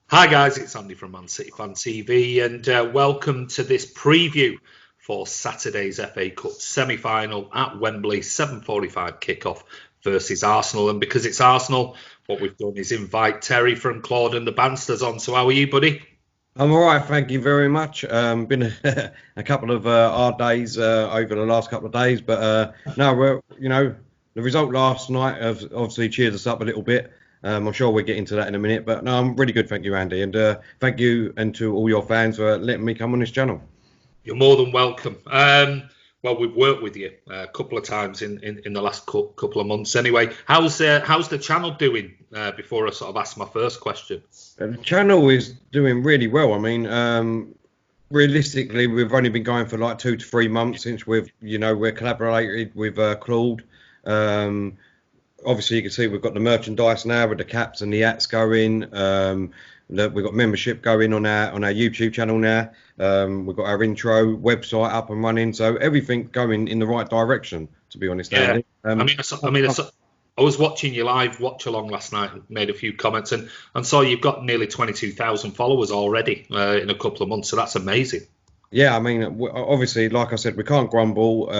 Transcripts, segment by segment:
Hi guys, it's Andy from Man City Fan TV, and welcome to this preview for Saturday's FA Cup semi-final at Wembley, 7:45 kickoff versus Arsenal. And because it's Arsenal, what we've done is invite Terry from Claude and the Banstas on. So how are you, buddy? I'm all right, thank you very much. Been a couple of hard days over the last couple of days, but no, the result last night have obviously cheered us up a little bit. I'm sure we'll get into that in a minute, but no, I'm really good, thank you, Andy, and thank you and to all your fans for letting me come on this channel. You're more than welcome. Well, we've worked with you a couple of times in the last couple of months. Anyway, how's the channel doing? Before I sort of ask my first question. The channel is doing really well. I mean, realistically, we've only been going for like 2 to 3 months since we're collaborated with Claude. Obviously, you can see we've got the merchandise now with the caps and the hats going. We've got membership going on our YouTube channel now. We've got our intro website up and running, so everything's going in the right direction. To be honest, Yeah, Andy. I was watching your live watch along last night and made a few comments and saw you've got nearly 22,000 followers already in a couple of months. So that's amazing. Yeah, I mean, obviously, like I said, we can't grumble.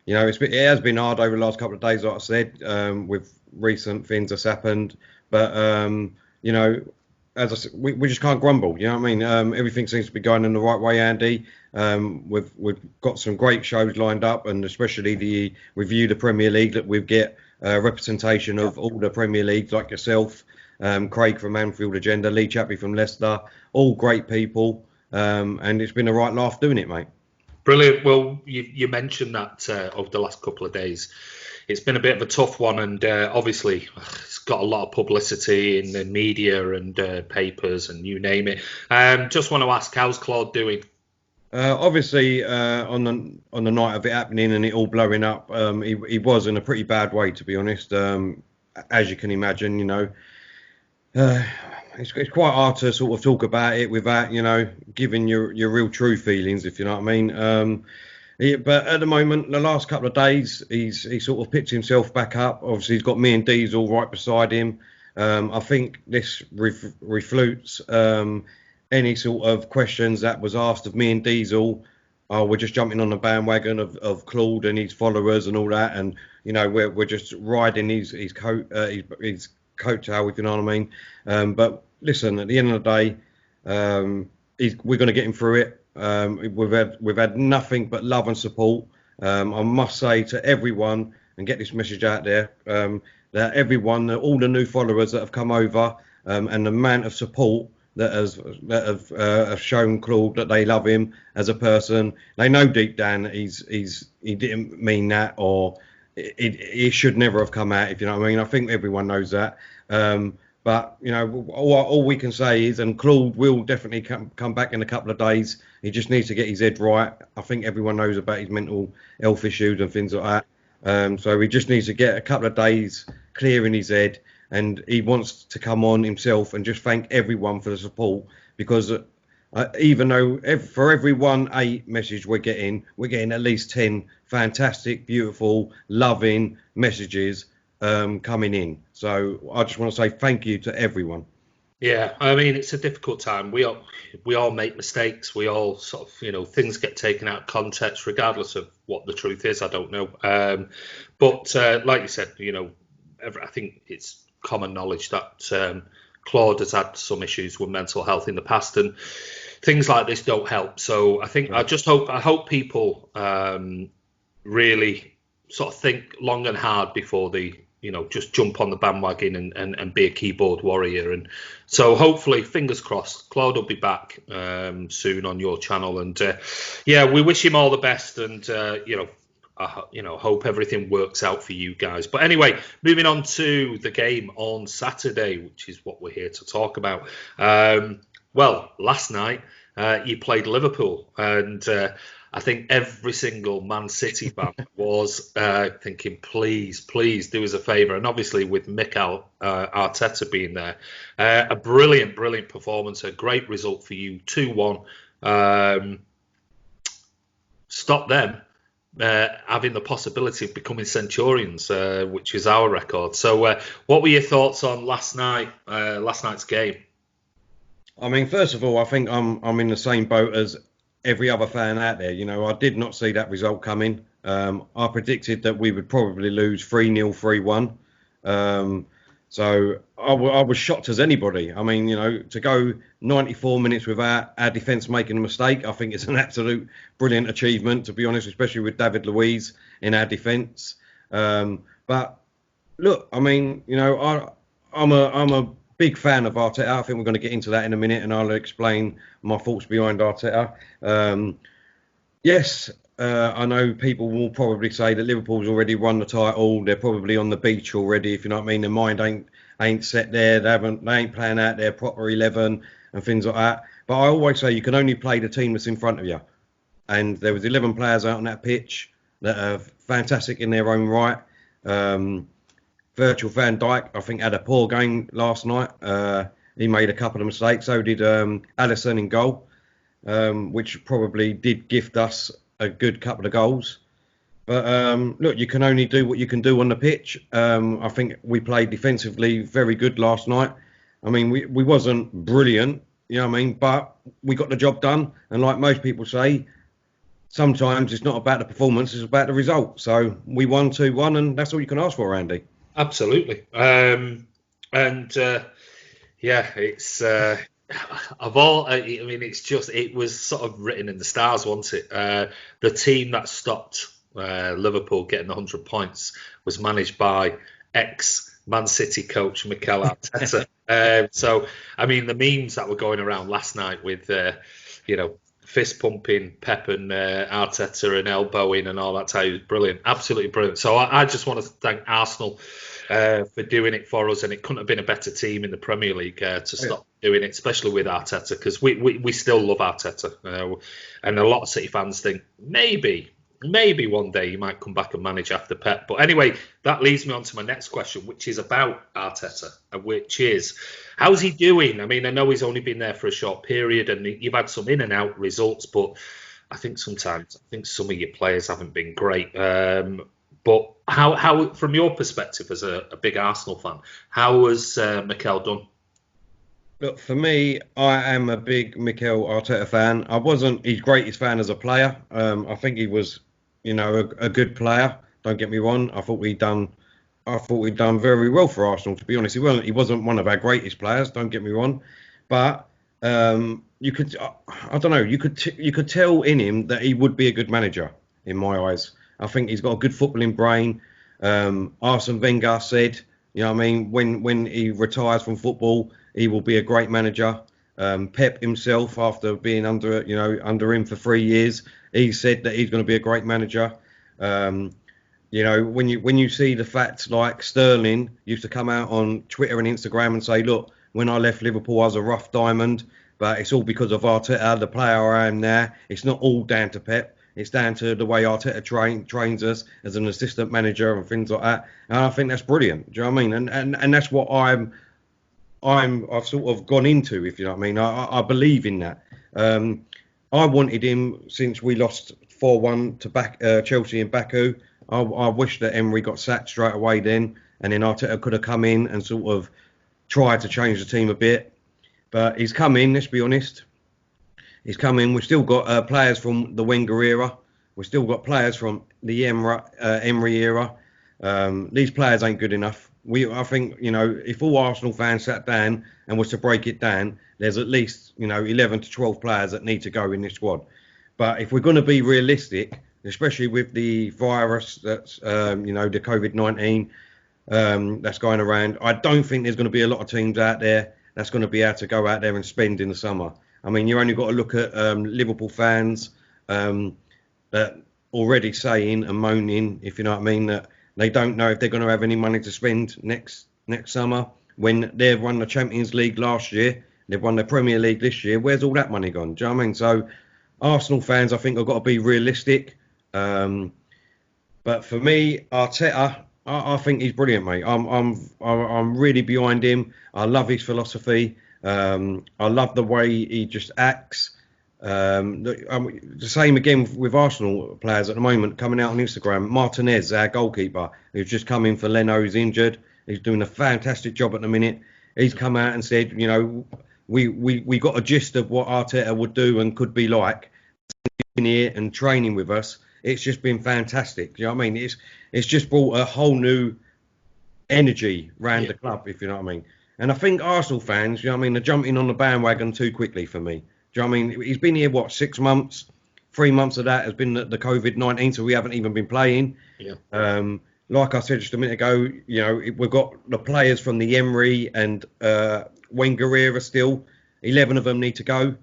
It has been hard over the last couple of days, like I said, with recent things that's happened. But as I said, we just can't grumble. You know what I mean? Everything seems to be going in the right way, Andy. We've got some great shows lined up, and especially the review the Premier League that we get representation of all the Premier Leagues, like yourself, Craig from Anfield Agenda, Lee Chappie from Leicester, all great people, and it's been a right laugh doing it, mate. Brilliant. Well, you mentioned that over the last couple of days. It's been a bit of a tough one, and obviously it's got a lot of publicity in the media and papers and you name it. Just want to ask, how's Claude doing? Obviously, on the night of it happening and it all blowing up, he was in a pretty bad way, to be honest. As you can imagine, uh, it's quite hard to sort of talk about it without, giving your real true feelings, if you know what I mean. But at the moment, the last couple of days, he sort of picked himself back up. Obviously, he's got me and Diesel right beside him. I think this refutes any sort of questions that was asked of me and Diesel. We're just jumping on the bandwagon of Claude and his followers and all that, and we're just riding his coattail, if you know what I mean. But listen, at the end of the day, we're going to get him through it. We've had nothing but love and support. I must say to everyone and get this message out there, that everyone, all the new followers that have come over, and the amount of support that have shown Claude that they love him as a person. They know deep down that he didn't mean that, or it should never have come out, if you know what I mean. I think everyone knows that. But all we can say is, and Claude will definitely come back in a couple of days. He just needs to get his head right. I think everyone knows about his mental health issues and things like that. So he just needs to get a couple of days clear in his head, and he wants to come on himself and just thank everyone for the support, because even though for every 1-8 message we're getting at least 10 fantastic, beautiful, loving messages coming in. So I just want to say thank you to everyone. Yeah, I mean, it's a difficult time. We all make mistakes. We all sort of, things get taken out of context, regardless of what the truth is. I don't know. But like you said, I think it's common knowledge that Claude has had some issues with mental health in the past, and things like this don't help. So I hope people really sort of think long and hard before they just jump on the bandwagon and be a keyboard warrior. And so hopefully, fingers crossed, Claude will be back soon on your channel. And we wish him all the best. And I hope everything works out for you guys. But anyway, moving on to the game on Saturday, which is what we're here to talk about. Well, last night you played Liverpool, and I think every single Man City fan was thinking, please do us a favour. And obviously with Mikel Arteta being there, a brilliant performance, a great result for you, 2-1. Stop them having the possibility of becoming Centurions, which is our record. So what were your thoughts on last night's game? I mean, first of all, I think I'm in the same boat as every other fan out there. You know, I did not see that result coming. I predicted that we would probably lose 3-0, 3-1. Um, so I was shocked as anybody. I mean, you know, to go 94 minutes without our defence making a mistake, I think it's an absolute brilliant achievement, to be honest, especially with David Luiz in our defence. But look, I mean, you know, I'm a big fan of Arteta. I think we're going to get into that in a minute, and I'll explain my thoughts behind Arteta. Yes, I know people will probably say that Liverpool's already won the title. They're probably on the beach already, if you know what I mean. Their mind ain't set there. They ain't playing out their proper 11 and things like that. But I always say you can only play the team that's in front of you. And there was 11 players out on that pitch that are fantastic in their own right. Virgil van Dijk, I think, had a poor game last night. He made a couple of mistakes. So did Alisson in goal, which probably did gift us a good couple of goals. But look, you can only do what you can do on the pitch. I think we played defensively very good last night. I mean, we wasn't brilliant, you know what I mean, but we got the job done. And like most people say, sometimes it's not about the performance, it's about the result. So we won 2-1, and that's all you can ask for, Andy. Absolutely. And yeah, it's of all. I mean, it was sort of written in the stars, wasn't it? The team that stopped Liverpool getting 100 points was managed by ex-Man City coach Mikel Arteta. So, I mean, the memes that were going around last night with, you know, fist pumping Pep and Arteta and elbowing and all that type was brilliant, absolutely brilliant. So I just want to thank Arsenal for doing it for us, and it couldn't have been a better team in the Premier League to stop doing it, especially with Arteta, because we still love Arteta, and a lot of City fans think maybe one day he might come back and manage after Pep. But anyway, that leads me on to my next question, which is about Arteta, which is, how's he doing? I mean, I know he's only been there for a short period, and you've had some in and out results, but I think sometimes some of your players haven't been great. But how, from your perspective as a big Arsenal fan, how has Mikel done? Look, for me, I am a big Mikel Arteta fan. I wasn't his greatest fan as a player. I think he was, you know, a good player. Don't get me wrong. I thought we'd done very well for Arsenal. To be honest, he wasn't one of our greatest players. Don't get me wrong, but you could, I don't know, you could tell in him that he would be a good manager in my eyes. I think he's got a good footballing brain. Arsene Wenger said, you know what I mean, when he retires from football, he will be a great manager. Pep himself, after being under him for 3 years, he said that he's going to be a great manager. You know, when you see the facts, like Sterling used to come out on Twitter and Instagram and say, look, when I left Liverpool, I was a rough diamond, but it's all because of Arteta, the player I am now. It's not all down to Pep. It's down to the way Arteta trains us as an assistant manager and things like that. And I think that's brilliant. Do you know what I mean? And that's what I've sort of gone into, if you know what I mean. I believe in that. I wanted him since we lost 4-1 to Chelsea in Baku. I wish that Emery got sacked straight away then, and then Arteta could have come in and sort of tried to change the team a bit. But he's come in, let's be honest. He's come in. We've still got players from the Wenger era. We've still got players from the Emery era. These players ain't good enough. I think, you know, if all Arsenal fans sat down and was to break it down, there's at least, you know, 11 to 12 players that need to go in this squad. But if we're going to be realistic, especially with the virus that's, you know, the COVID-19 that's going around, I don't think there's going to be a lot of teams out there that's going to be able to go out there and spend in the summer. I mean, you only got to look at Liverpool fans that already saying and moaning, if you know what I mean, that they don't know if they're going to have any money to spend next summer when they've won the Champions League last year, they've won the Premier League this year. Where's all that money gone? Do you know what I mean? So Arsenal fans, I think, have got to be realistic. But for me, Arteta, I think he's brilliant, mate. I'm really behind him. I love his philosophy. I love the way he just acts. The same again with Arsenal players at the moment coming out on Instagram. Martinez, our goalkeeper, who's just come in for Leno, who's injured. He's doing a fantastic job at the minute. He's come out and said, you know, we got a gist of what Arteta would do and could be like in here and training with us. It's just been fantastic. You know what I mean? It's just brought a whole new energy round the club, if you know what I mean. And I think Arsenal fans, you know what I mean, are jumping on the bandwagon too quickly for me. Do you know what I mean? He's been here, 6 months? 3 months of that has been the COVID-19, so we haven't even been playing. Yeah. Like I said just a minute ago, you know, we've got the players from the Emery and Wenger era still. 11 of them need to go.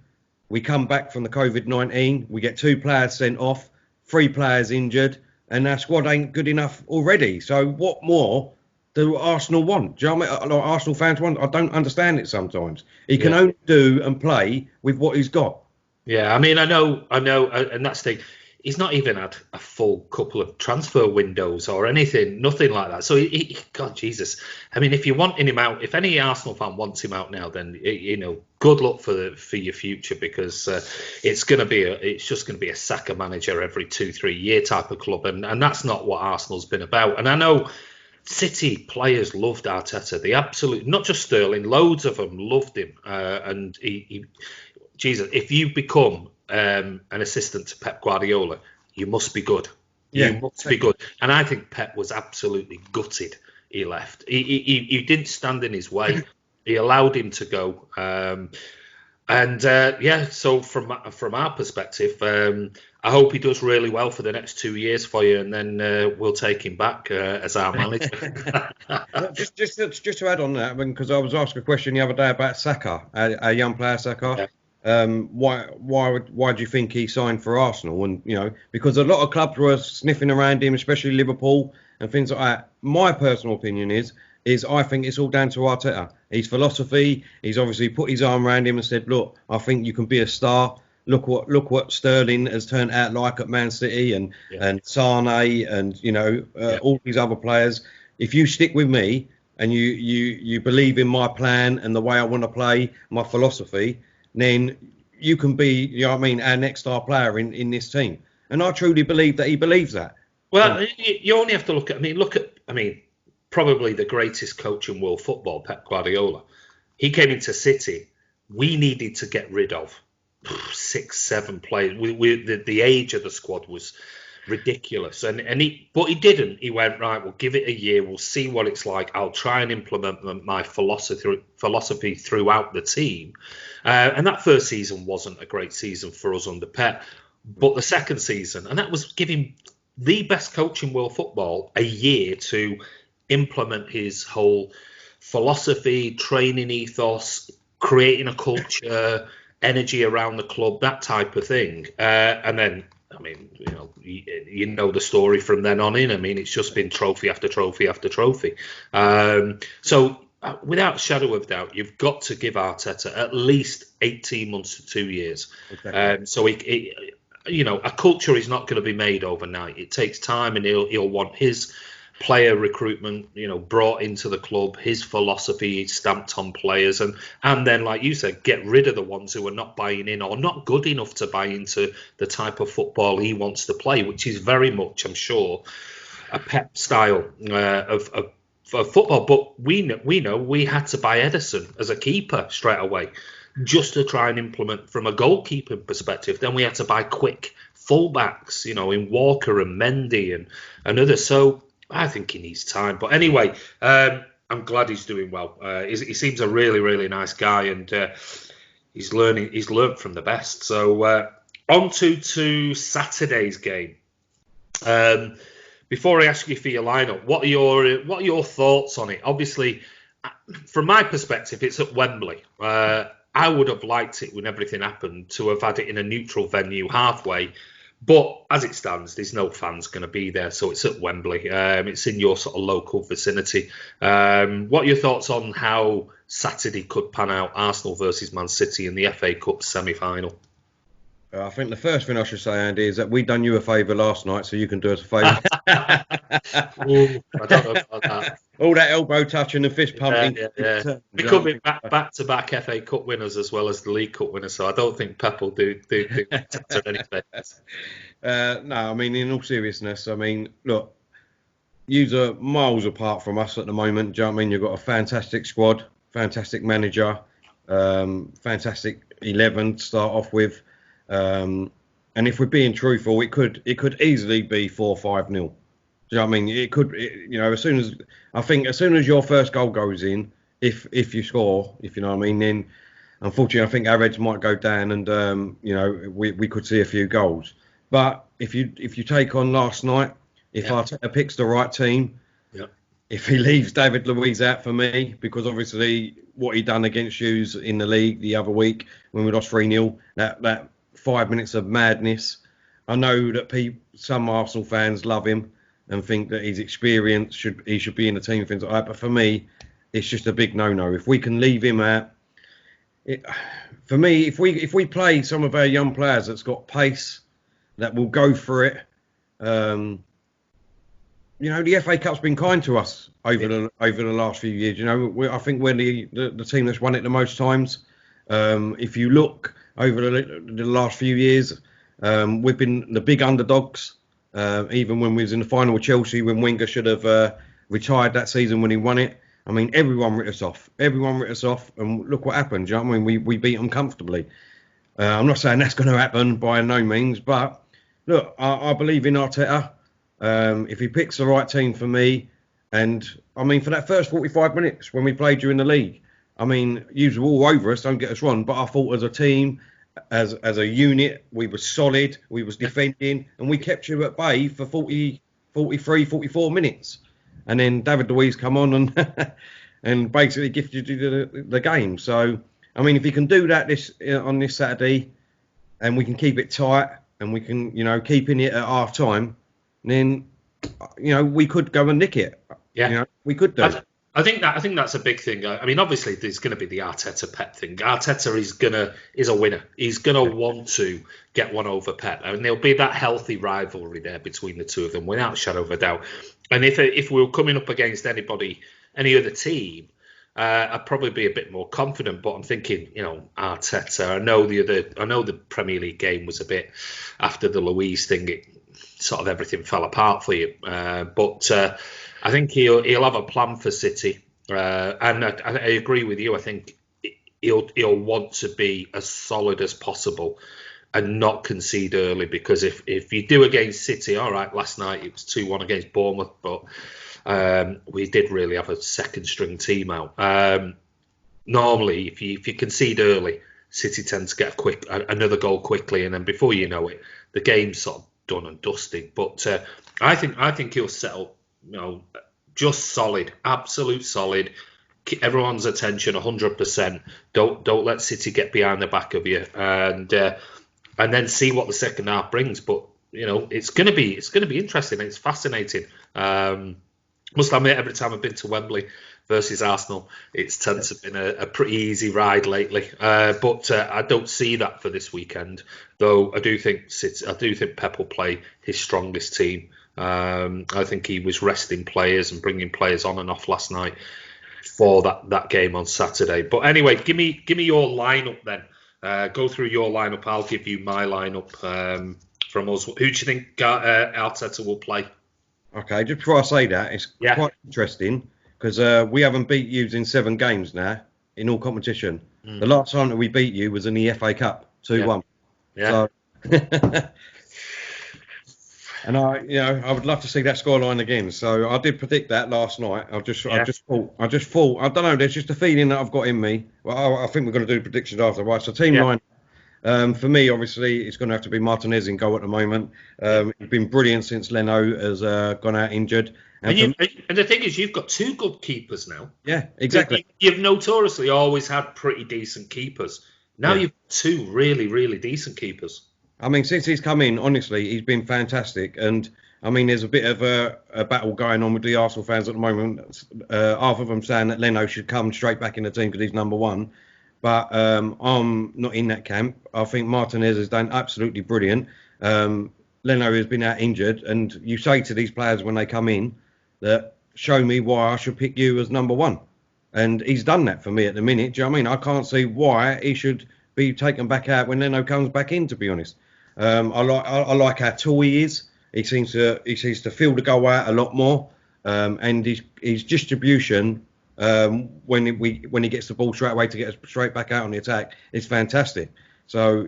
We come back from the COVID-19. We get 2 players sent off, 3 players injured, and our squad ain't good enough already. So what more do Arsenal want? Do you know what I mean? Like Arsenal fans want? I don't understand it sometimes. He can only do and play with what he's got. Yeah, I mean, I know, and that's the thing. He's not even had a full couple of transfer windows or anything, nothing like that. So, God, Jesus. I mean, if you're wanting him out, if any Arsenal fan wants him out now, then, you know, good luck for your future, because it's just going to be a sacker manager every 2-3 year type of club. And that's not what Arsenal's been about. And I know City players loved Arteta. They absolutely, not just Sterling, loads of them loved him. And he Jesus, if you become an assistant to Pep Guardiola, you must be good. You must be good. And I think Pep was absolutely gutted he left. He didn't stand in his way. He allowed him to go. So from our perspective, I hope he does really well for the next 2 years for you, and then we'll take him back as our manager. just to add on that, because I was asked a question the other day about Saka, a young player, Saka. Yeah. Why do you think he signed for Arsenal? And you know, because a lot of clubs were sniffing around him, especially Liverpool and things like that. My personal opinion is I think it's all down to Arteta. His philosophy. He's obviously put his arm around him and said, "Look, I think you can be a star. Look what Sterling has turned out like at Man City and Sane and you know all these other players. If you stick with me and you believe in my plan and the way I want to play, my philosophy, then you can be, you know what I mean, our next star player in this team." And I truly believe that he believes that. Well, you only have to look at, probably the greatest coach in world football, Pep Guardiola. He came into City. We needed to get rid of 6-7 players. The age of the squad was ridiculous, but he didn't. He went, right, we'll give it a year, we'll see what it's like. I'll try and implement my philosophy throughout the team. And that first season wasn't a great season for us under Pep, but the second season, and that was giving the best coach in world football a year to implement his whole philosophy, training ethos, creating a culture, energy around the club, that type of thing. And then, you know the story from then on in. I mean, it's just been trophy after trophy after trophy. So without a shadow of doubt, you've got to give Arteta at least 18 months to 2 years. Okay. So a culture is not going to be made overnight. It takes time, and he'll want his player recruitment, brought into the club, his philosophy stamped on players, and then, like you said, get rid of the ones who are not buying in or not good enough to buy into the type of football he wants to play, which is very much, I'm sure, a Pep style of football. But we know we had to buy Ederson as a keeper straight away, just to try and implement from a goalkeeping perspective. Then we had to buy quick fullbacks, in Walker and Mendy and others. So I think he needs time. But anyway, I'm glad he's doing well. He seems a really, really nice guy, and he's learned from the best. So on to Saturday's game. Before I ask you for your lineup, what are your thoughts on it? Obviously, from my perspective, it's at Wembley. I would have liked it when everything happened to have had it in a neutral venue halfway. But as it stands, there's no fans going to be there, so it's at Wembley. It's in your sort of local vicinity. What are your thoughts on how Saturday could pan out, Arsenal versus Man City in the FA Cup semi-final? I think the first thing I should say, Andy, is that we done you a favour last night, so you can do us a favour. I don't know about that. All that elbow touching and fist pumping. Yeah. We could be back-to-back FA Cup winners as well as the League Cup winners, so I don't think Pep will do any favors. No, I mean, in all seriousness, look, you are miles apart from us at the moment. Do you know what I mean? You've got a fantastic squad, fantastic manager. Fantastic 11 to start off with. And if we're being truthful, it could easily be 4-5-0. Do you know what I mean? It could, as soon as your first goal goes in, if you score, if you know what I mean, then unfortunately I think our heads might go down, and we could see a few goals. But if you take on last night, if Arteta picks the right team, if he leaves David Luiz out for me, because obviously what he done against Hughes in the league the other week when we lost 3-0, that 5 minutes of madness. I know that some Arsenal fans love him and think that his experience he should be in the team, things like that. But for me, it's just a big no-no. If we can leave him out, for me, if we play some of our young players that's got pace, that will go for it. The FA Cup's been kind to us over the last few years. I think we're the team that's won it the most times. If you look over the last few years, we've been the big underdogs. Even when we was in the final with Chelsea, when Wenger should have retired that season when he won it. I mean, everyone writ us off. And look what happened. Do you know what I mean? We beat them comfortably. I'm not saying that's going to happen by no means, but look, I believe in Arteta. If he picks the right team for me, and I mean, for that first 45 minutes when we played during the league, I mean, you were all over us, don't get us wrong, but I thought as a team, as a unit, we were solid, we was defending, and we kept you at bay for 40, 43, 44 minutes. And then David Luiz come on and and basically gifted you the game. So, I mean, if he can do that on this Saturday, and we can keep it tight, and we can, keep in it at half time, then, we could go and nick it. Yeah, we could do. I think that's a big thing. I mean, obviously, there's going to be the Arteta Pep thing. Arteta is a winner. He's going to want to get one over Pep, and there'll be that healthy rivalry there between the two of them, without a shadow of a doubt. And if we were coming up against any other team, I'd probably be a bit more confident. But I'm thinking, Arteta. I know the Premier League game was a bit after the Luiz thing. It sort of everything fell apart for you, but. I think he'll have a plan for City, and I agree with you. I think he'll want to be as solid as possible and not concede early, because if you do against City, all right, last night it was 2-1 against Bournemouth, but we did really have a second string team out. Normally, if you concede early, City tend to get another goal quickly, and then before you know it, the game's sort of done and dusted. But I think he'll settle. Just solid, absolute solid. Keep everyone's attention 100%. Don't let City get behind the back of you, and then see what the second half brings. But it's gonna be interesting. It's fascinating. Must admit, every time I've been to Wembley versus Arsenal, it's tends to have been a pretty easy ride lately. But I don't see that for this weekend, though. I do think Pep will play his strongest team. I think he was resting players and bringing players on and off last night for that game on Saturday. But anyway, give me your lineup then. Go through your lineup. I'll give you my lineup from us. Who do you think Arteta will play? Okay, just before I say that, it's quite interesting because we haven't beat you in 7 games now in all competition. The last time that we beat you was in the FA Cup, 2-1. Yeah. So, and I would love to see that scoreline again. So I did predict that last night. I just thought. I don't know. There's just a feeling that I've got in me. Well, I think we're going to do predictions after, right? So team line. For me, obviously, it's going to have to be Martinez in goal at the moment. He's been brilliant since Leno has gone out injured. And the thing is, you've got 2 good keepers now. Yeah, exactly. You've notoriously always had pretty decent keepers. Now you've got 2 really, really decent keepers. I mean, since he's come in, honestly, he's been fantastic. And, I mean, there's a bit of a battle going on with the Arsenal fans at the moment. Half of them saying that Leno should come straight back in the team because he's number 1. But I'm not in that camp. I think Martinez has done absolutely brilliant. Leno has been out injured. And you say to these players when they come in that show me why I should pick you as number 1. And he's done that for me at the minute. Do you know what I mean? I can't see why he should be taken back out when Leno comes back in, to be honest. I like how tall he is. He seems to feel the goal out a lot more, and his distribution when he gets the ball straight away to get us straight back out on the attack, it's fantastic. So,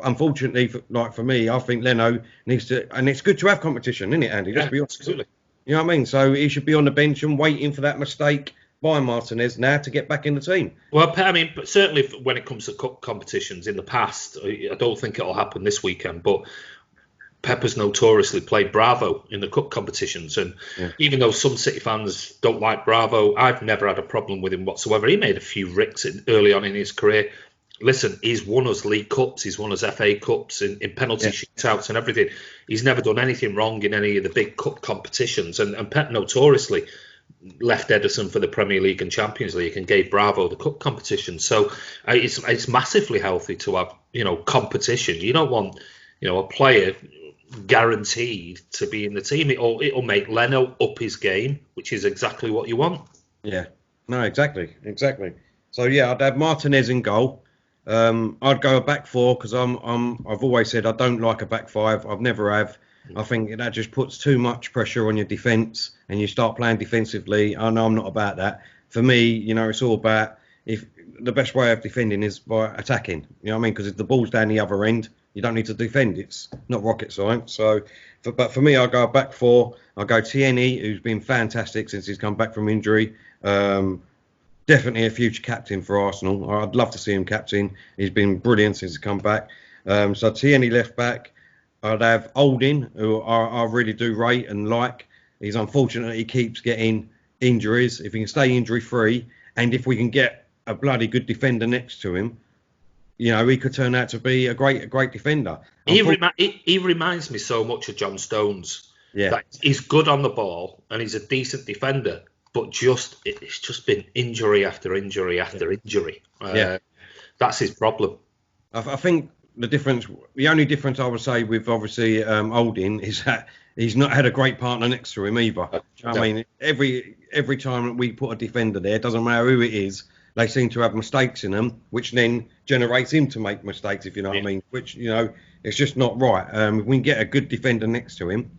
unfortunately, for me, I think Leno needs to, and it's good to have competition, isn't it, Andy? Let's be honest. Absolutely. You know what I mean? So he should be on the bench and waiting for that mistake by Martinez now to get back in the team. Well, I mean, but certainly when it comes to cup competitions in the past, I don't think it'll happen this weekend, but Pep notoriously played Bravo in the cup competitions, and even though some City fans don't like Bravo, I've never had a problem with him whatsoever. He made a few ricks early on in his career. Listen, he's won us League Cups, he's won us FA Cups in penalty shootouts and everything. He's never done anything wrong in any of the big cup competitions, and Pep notoriously left Edison for the Premier League and Champions League and gave Bravo the cup competition. So it's massively healthy to have competition. You don't want a player guaranteed to be in the team. It'll make Leno up his game, which is exactly what you want. Yeah, no, exactly. So I'd have Martinez in goal. I'd go a back four because I've always said I don't like a back five. I've never have. I think that just puts too much pressure on your defence and you start playing defensively. I know I'm not about that. For me, it's all about if the best way of defending is by attacking. You know what I mean? Because if the ball's down the other end, you don't need to defend. It's not rocket science. So, but for me, I'll go back four. I'll go Tierney, who's been fantastic since he's come back from injury. Definitely a future captain for Arsenal. I'd love to see him captain. He's been brilliant since he's come back. So Tierney left back. I'd have Olding, who I really do rate and like. He's unfortunate he keeps getting injuries. If he can stay injury free, and if we can get a bloody good defender next to him, he could turn out to be a great defender. He reminds me so much of John Stones. Yeah, that he's good on the ball and he's a decent defender, but it's just been injury after injury after injury. That's his problem. I think the only difference I would say with obviously Olding is that he's not had a great partner next to him either. I mean, every time we put a defender there, it doesn't matter who it is, they seem to have mistakes in them, which then generates him to make mistakes, if you know what I mean, which, it's just not right. If we can get a good defender next to him,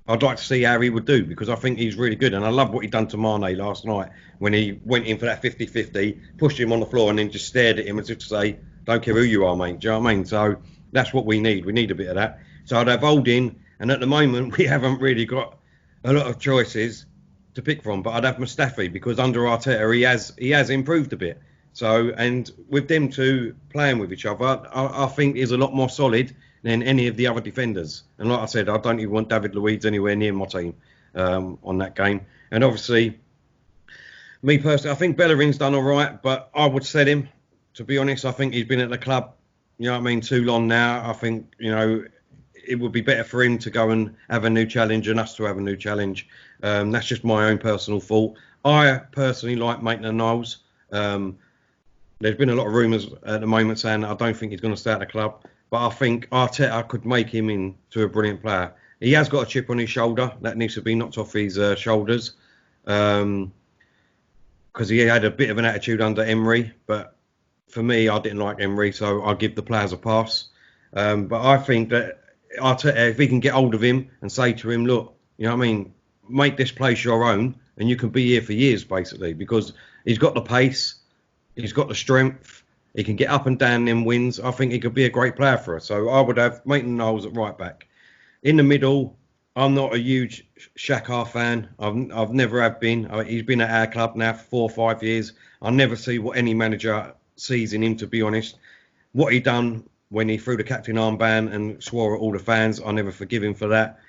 I'd like to see how he would do, because I think he's really good. And I love what he done to Mane last night when he went in for that 50-50, pushed him on the floor and then just stared at him as if to say, don't care who you are, mate. Do you know what I mean? So that's what we need. We need a bit of that. So I'd have Olding, and at the moment we haven't really got a lot of choices to pick from. But I'd have Mustafi, because under Arteta he has improved a bit. So, and with them two playing with each other, I think is a lot more solid than any of the other defenders. And like I said, I don't even want David Luiz anywhere near my team on that game. And obviously, me personally, I think Bellerin's done all right, but I would set him. To be honest, I think he's been at the club, too long now. I think, it would be better for him to go and have a new challenge and us to have a new challenge. That's just my own personal thought. I personally like Maitland-Niles. There's been a lot of rumours at the moment saying that I don't think he's going to stay at the club. But I think Arteta could make him into a brilliant player. He has got a chip on his shoulder that needs to be knocked off his shoulders. Because he had a bit of an attitude under Emery. But for me, I didn't like Emery, so I'll give the players a pass. But I think that Arteta, if he can get hold of him and say to him, look, make this place your own and you can be here for years, basically, because he's got the pace, he's got the strength, he can get up and down them wins. I think he could be a great player for us. So I would have Maitland-Niles at right back. In the middle, I'm not a huge Xhaka fan. I've never have been. He's been at our club now for 4 or 5 years. I never see what any manager sees in him, to be honest. What he done when he threw the captain armband and swore at all the fans, I never forgive him for that.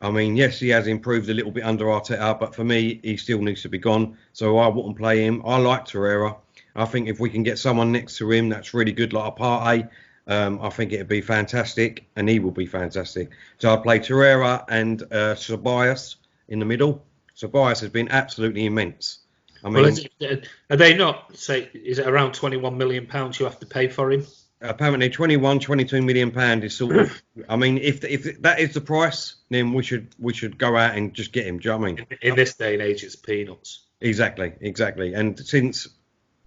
I mean, yes, he has improved a little bit under Arteta, but for me, he still needs to be gone. So I wouldn't play him. I like Torreira. I think if we can get someone next to him that's really good, like a Partey, I think it'd be fantastic, and he will be fantastic. So I'd play Torreira and Ceballos in the middle. Ceballos has been absolutely immense. I mean, are they not? Say, is it around £21 million you have to pay for him? Apparently, 22 million pound is sort of. I mean, if that is the price, then we should go out and just get him. Do you know what I mean? In this day and age, it's peanuts. Exactly. And since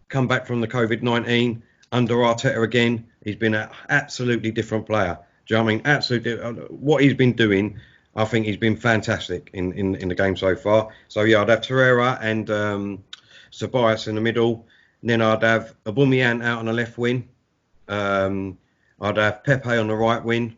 come back from the COVID-19 under Arteta again, he's been an absolutely different player. Do you know what I mean? Absolutely. What he's been doing, I think he's been fantastic in the game so far. So yeah, I'd have Torreira and Ceballos in the middle. And then I'd have Aubameyang out on the left wing. I'd have Pepe on the right wing.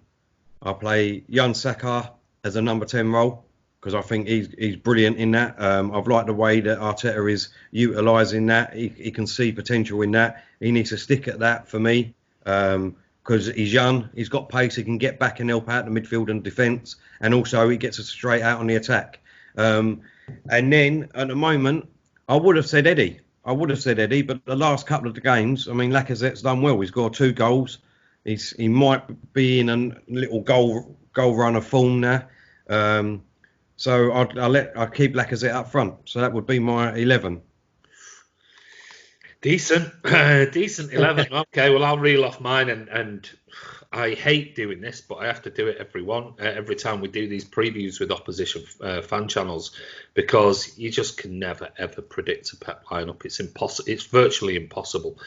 I'll play Jan Saka as a number 10 role because I think he's brilliant in that. I've liked the way that Arteta is utilising that. He can see potential in that. He needs to stick at that for me because he's young, he's got pace, he can get back and help out the midfield and defence, and also he gets us straight out on the attack. And then at the moment, I would have said Eddie, but the last couple of the games, I mean, Lacazette's done well. He's got 2 goals. He might be in a little goal run of form now. So I'll keep Lacazette up front. So that would be my 11. Decent 11. Okay, well, I'll reel off mine, and I hate doing this, but I have to do it every time we do these previews with opposition fan channels, because you just can never ever predict a Pep lineup. It's impossible. It's virtually impossible.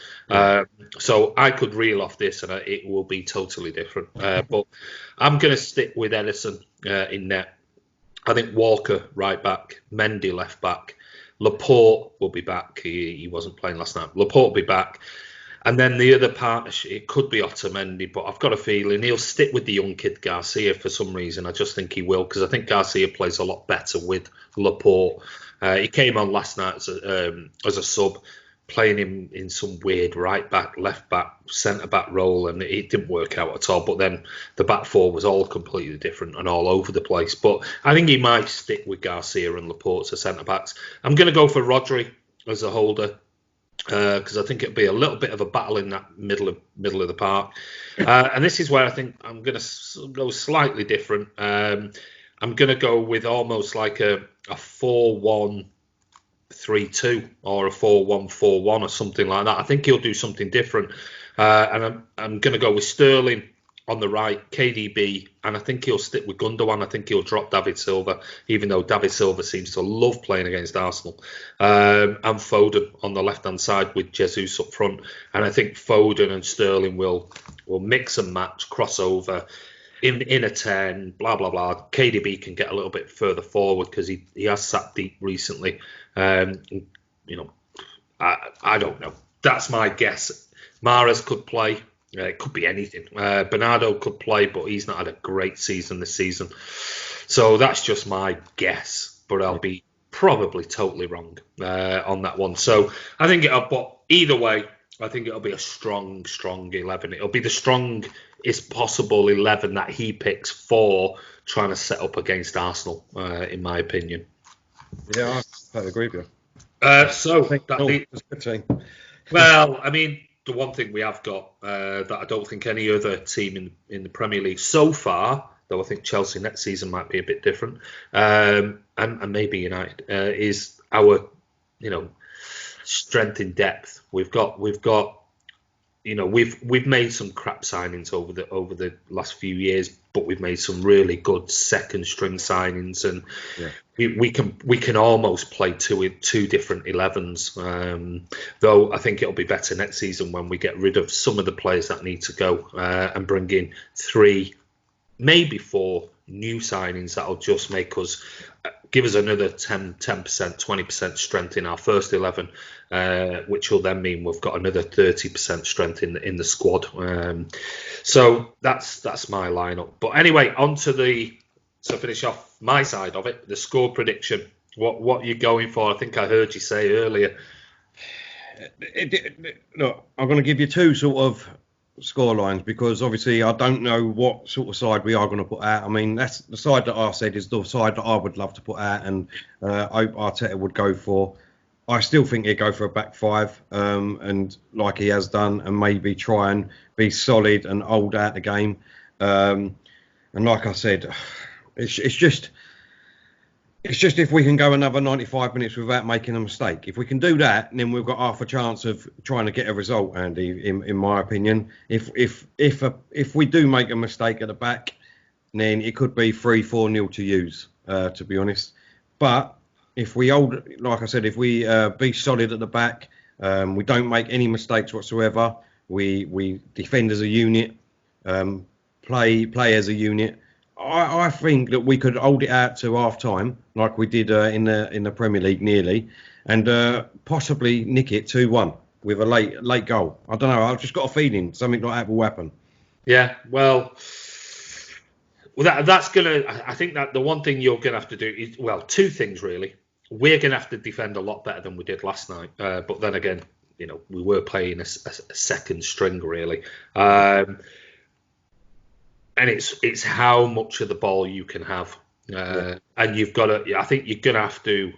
So I could reel off this, and it will be totally different. But I'm going to stick with Ederson in net. I think Walker right back, Mendy left back. Laporte will be back. He wasn't playing last night. Laporte will be back. And then the other partnership, it could be Otamendi, but I've got a feeling he'll stick with the young kid Garcia for some reason. I just think he will, because I think Garcia plays a lot better with Laporte. He came on last night as a sub, playing him in some weird right back, left back, centre back role, and it didn't work out at all. But then the back four was all completely different and all over the place. But I think he might stick with Garcia and Laporte as centre backs. I'm going to go for Rodri as a holder, because I think it'll be a little bit of a battle in that middle of the park. And this is where I think I'm going to go slightly different. I'm going to go with almost like a 4-1-3-2 or a 4-1-4-1 or something like that. I think he'll do something different. And I'm going to go with Sterling on the right, KDB, and I think he'll stick with Gundogan. I think he'll drop David Silva, even though David Silva seems to love playing against Arsenal. And Foden on the left-hand side with Jesus up front. And I think Foden and Sterling will mix and match, cross over in a 10, blah, blah, blah. KDB can get a little bit further forward because he has sat deep recently. I don't know. That's my guess. Mahrez could play. It could be anything. Bernardo could play, but he's not had a great season this season. So that's just my guess, but I'll be probably totally wrong on that one. So I think but either way, I think it'll be a strong 11. It'll be the strongest possible 11 that he picks for trying to set up against Arsenal, in my opinion. Yeah, I totally agree with you. Well, I mean, the one thing we have got that I don't think any other team in the Premier League so far, though I think Chelsea next season might be a bit different, and maybe United, is our, strength in depth. We've made some crap signings over the last few years, but we've made some really good second string signings, and we can almost play two different 11s. Though I think it'll be better next season when we get rid of some of the players that need to go and bring in 3, maybe 4 new signings that'll just make us give us another 10%, 20% strength in our first 11, which will then mean we've got another 30% strength in the squad. So that's my lineup. But anyway, to finish off my side of it, the score prediction. What are you going for? I think I heard you say earlier. Look, I'm going to give you 2 sort of score lines, because obviously I don't know what sort of side we are going to put out. I mean, that's the side that I said is the side that I would love to put out, and Arteta would go for. I still think he'd go for a back 5, and like he has done, and maybe try and be solid and hold out the game. And like I said, it's just if we can go another 95 minutes without making a mistake. If we can do that, then we've got half a chance of trying to get a result, Andy, in my opinion. If we do make a mistake at the back, then it could be 3-4-0 to use, to be honest. But if we hold, like I said, if we be solid at the back, we don't make any mistakes whatsoever, we defend as a unit, play as a unit, I think that we could hold it out to half time, like we did in the Premier League nearly, and possibly nick it 2-1 with a late goal. I don't know. I've just got a feeling something like that will happen. Yeah, well, that's gonna. I think that the one thing you're gonna have to do is, well, two things really. We're gonna have to defend a lot better than we did last night. But then again, we were playing a second string really, and it's how much of the ball you can have, and you've got to. I think you're gonna have to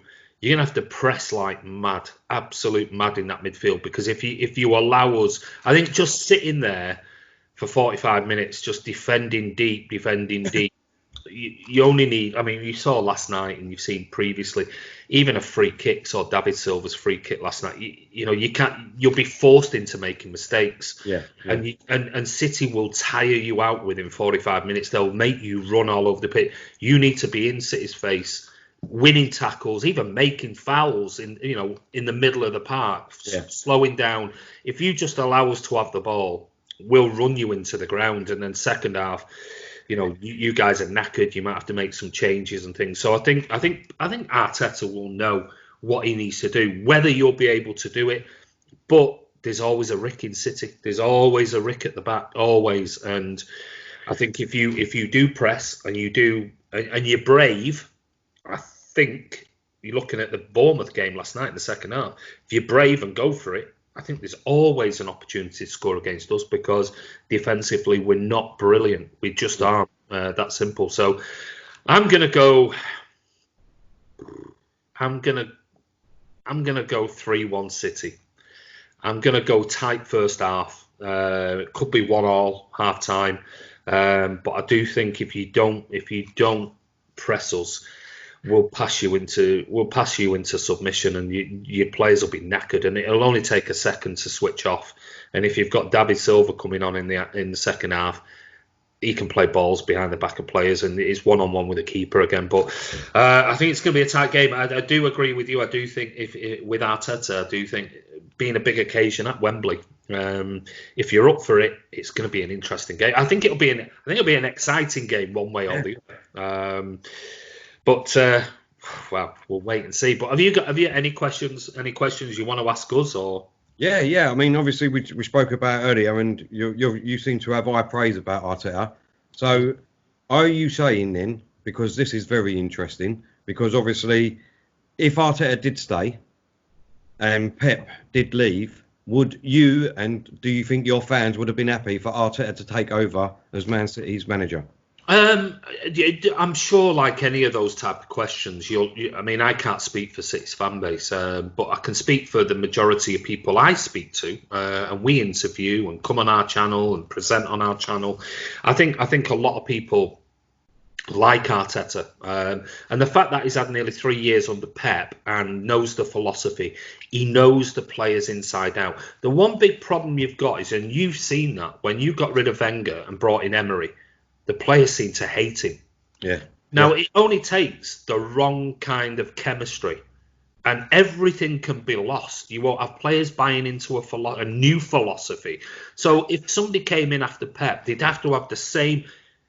press like mad, absolute mad in that midfield, because if you allow us, I think just sitting there for 45 minutes, just defending deep, you only need. I mean, you saw last night, and you've seen previously, even a free kick. Saw David Silva's free kick last night. You can't. You'll be forced into making mistakes. Yeah. And City will tire you out within 45 minutes. They'll make you run all over the pitch. You need to be in City's face, winning tackles, even making fouls in the middle of the park, slowing down. If you just allow us to have the ball, we'll run you into the ground. And then second half, you guys are knackered. You might have to make some changes and things. So I think Arteta will know what he needs to do, whether you'll be able to do it. But there's always a Rick in City. There's always a Rick at the back, always. And I think if you do press and you're brave, I think you're looking at the Bournemouth game last night in the second half. If you're brave and go for it, I think there's always an opportunity to score against us, because defensively we're not brilliant. We just aren't that simple. So I'm gonna go 3-1 City. I'm gonna go tight first half. It could be 1-1 half time, but I do think if you don't press us, we'll pass you into submission, and your players will be knackered, and it'll only take a second to switch off. And if you've got David Silva coming on in the second half, he can play balls behind the back of players, and it's 1-on-1 with a keeper again. But I think it's going to be a tight game. I do agree with you. I do think with Arteta, I do think being a big occasion at Wembley, if you're up for it, it's going to be an interesting game. I think it'll be an exciting game one way or the other. But well, we'll wait and see. But have you any questions? Any questions you want to ask us, or? Yeah. I mean, obviously we spoke about earlier, and you seem to have high praise about Arteta. So, are you saying then, because this is very interesting, because obviously, if Arteta did stay and Pep did leave, would you, and do you think your fans would have been happy for Arteta to take over as Man City's manager? I'm sure, like any of those type of questions, I mean, I can't speak for City's fan base, but I can speak for the majority of people I speak to, and we interview and come on our channel and present on our channel. I think a lot of people like Arteta, and the fact that he's had nearly 3 years under Pep and knows the philosophy, he knows the players inside out. The one big problem you've got is, and you've seen that when you got rid of Wenger and brought in Emery, the players seem to hate him. Yeah. Now, it only takes the wrong kind of chemistry, and everything can be lost. You won't have players buying into a new philosophy. So if somebody came in after Pep, they'd have to have the same.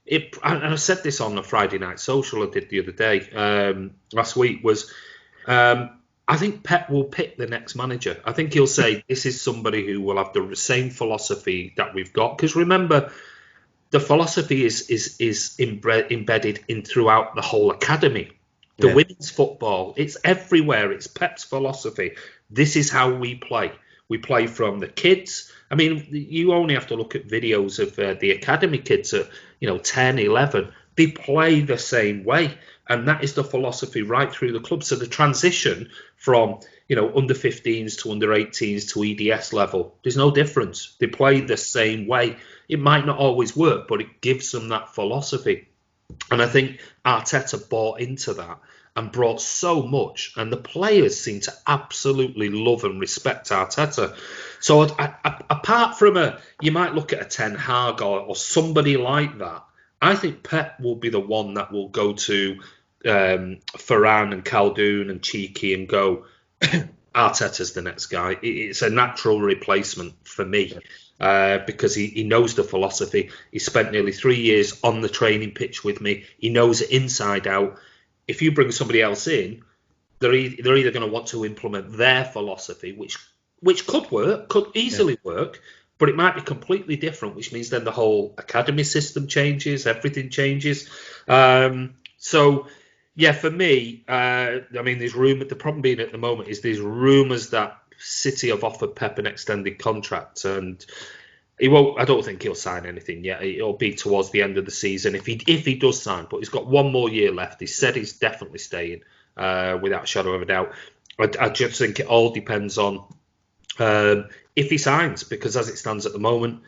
And I said this on the Friday Night Social I did the other day, last week, was I think Pep will pick the next manager. I think he'll say, this is somebody who will have the same philosophy that we've got. Because remember, the philosophy is embedded in throughout the whole academy. The women's football, it's everywhere. It's Pep's philosophy. This is how we play. We play from the kids. I mean, you only have to look at videos of the academy kids at 10, 11. They play the same way, and that is the philosophy right through the club. So the transition from under 15s to under 18s to EDS level, there's no difference. They play the same way. It might not always work, but it gives them that philosophy. And I think Arteta bought into that and brought so much. And the players seem to absolutely love and respect Arteta. So apart from you might look at a Ten Hag or somebody like that, I think Pep will be the one that will go to Varane and Khaldoon and Cheeky and go, Arteta's the next guy. It's a natural replacement for me. Because he knows the philosophy. He spent nearly 3 years on the training pitch with me. He knows it inside out. If you bring somebody else in, they're either going to want to implement their philosophy, which could work, could easily work, but it might be completely different, which means then the whole academy system changes, everything changes. So, yeah, for me, I mean, there's rumour. The problem being at the moment is there's rumours that City have offered Pep an extended contract, and he won't. I don't think he'll sign anything yet. It'll be towards the end of the season if he does sign. But he's got one more year left. He said he's definitely staying, without a shadow of a doubt. I just think it all depends on if he signs, because as it stands at the moment,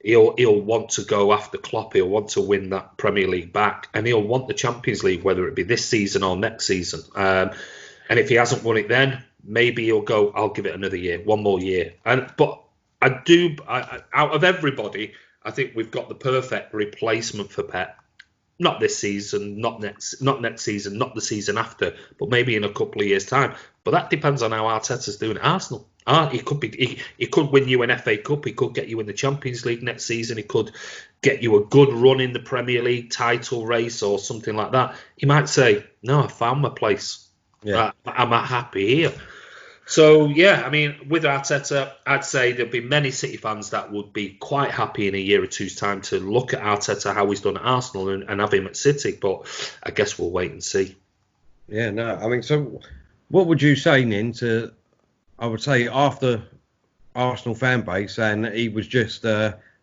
he'll want to go after Klopp. He'll want to win that Premier League back, and he'll want the Champions League, whether it be this season or next season. And if he hasn't won it, then maybe he'll go, I'll give it another year, one more year. But out of everybody, I think we've got the perfect replacement for Pep. Not this season, not next season, not the season after, but maybe in a couple of years' time. But that depends on how Arteta's doing at Arsenal. He could win you an FA Cup. He could get you in the Champions League next season. He could get you a good run in the Premier League title race or something like that. He might say, "No, I found my place. Yeah. I'm happy here." So, yeah, I mean, with Arteta, I'd say there'll be many City fans that would be quite happy in a year or two's time to look at Arteta, how he's done at Arsenal, and have him at City. But I guess we'll wait and see. Yeah, no, I mean, so what would you say, Nin, to, I would say, after Arsenal fan base saying that he was just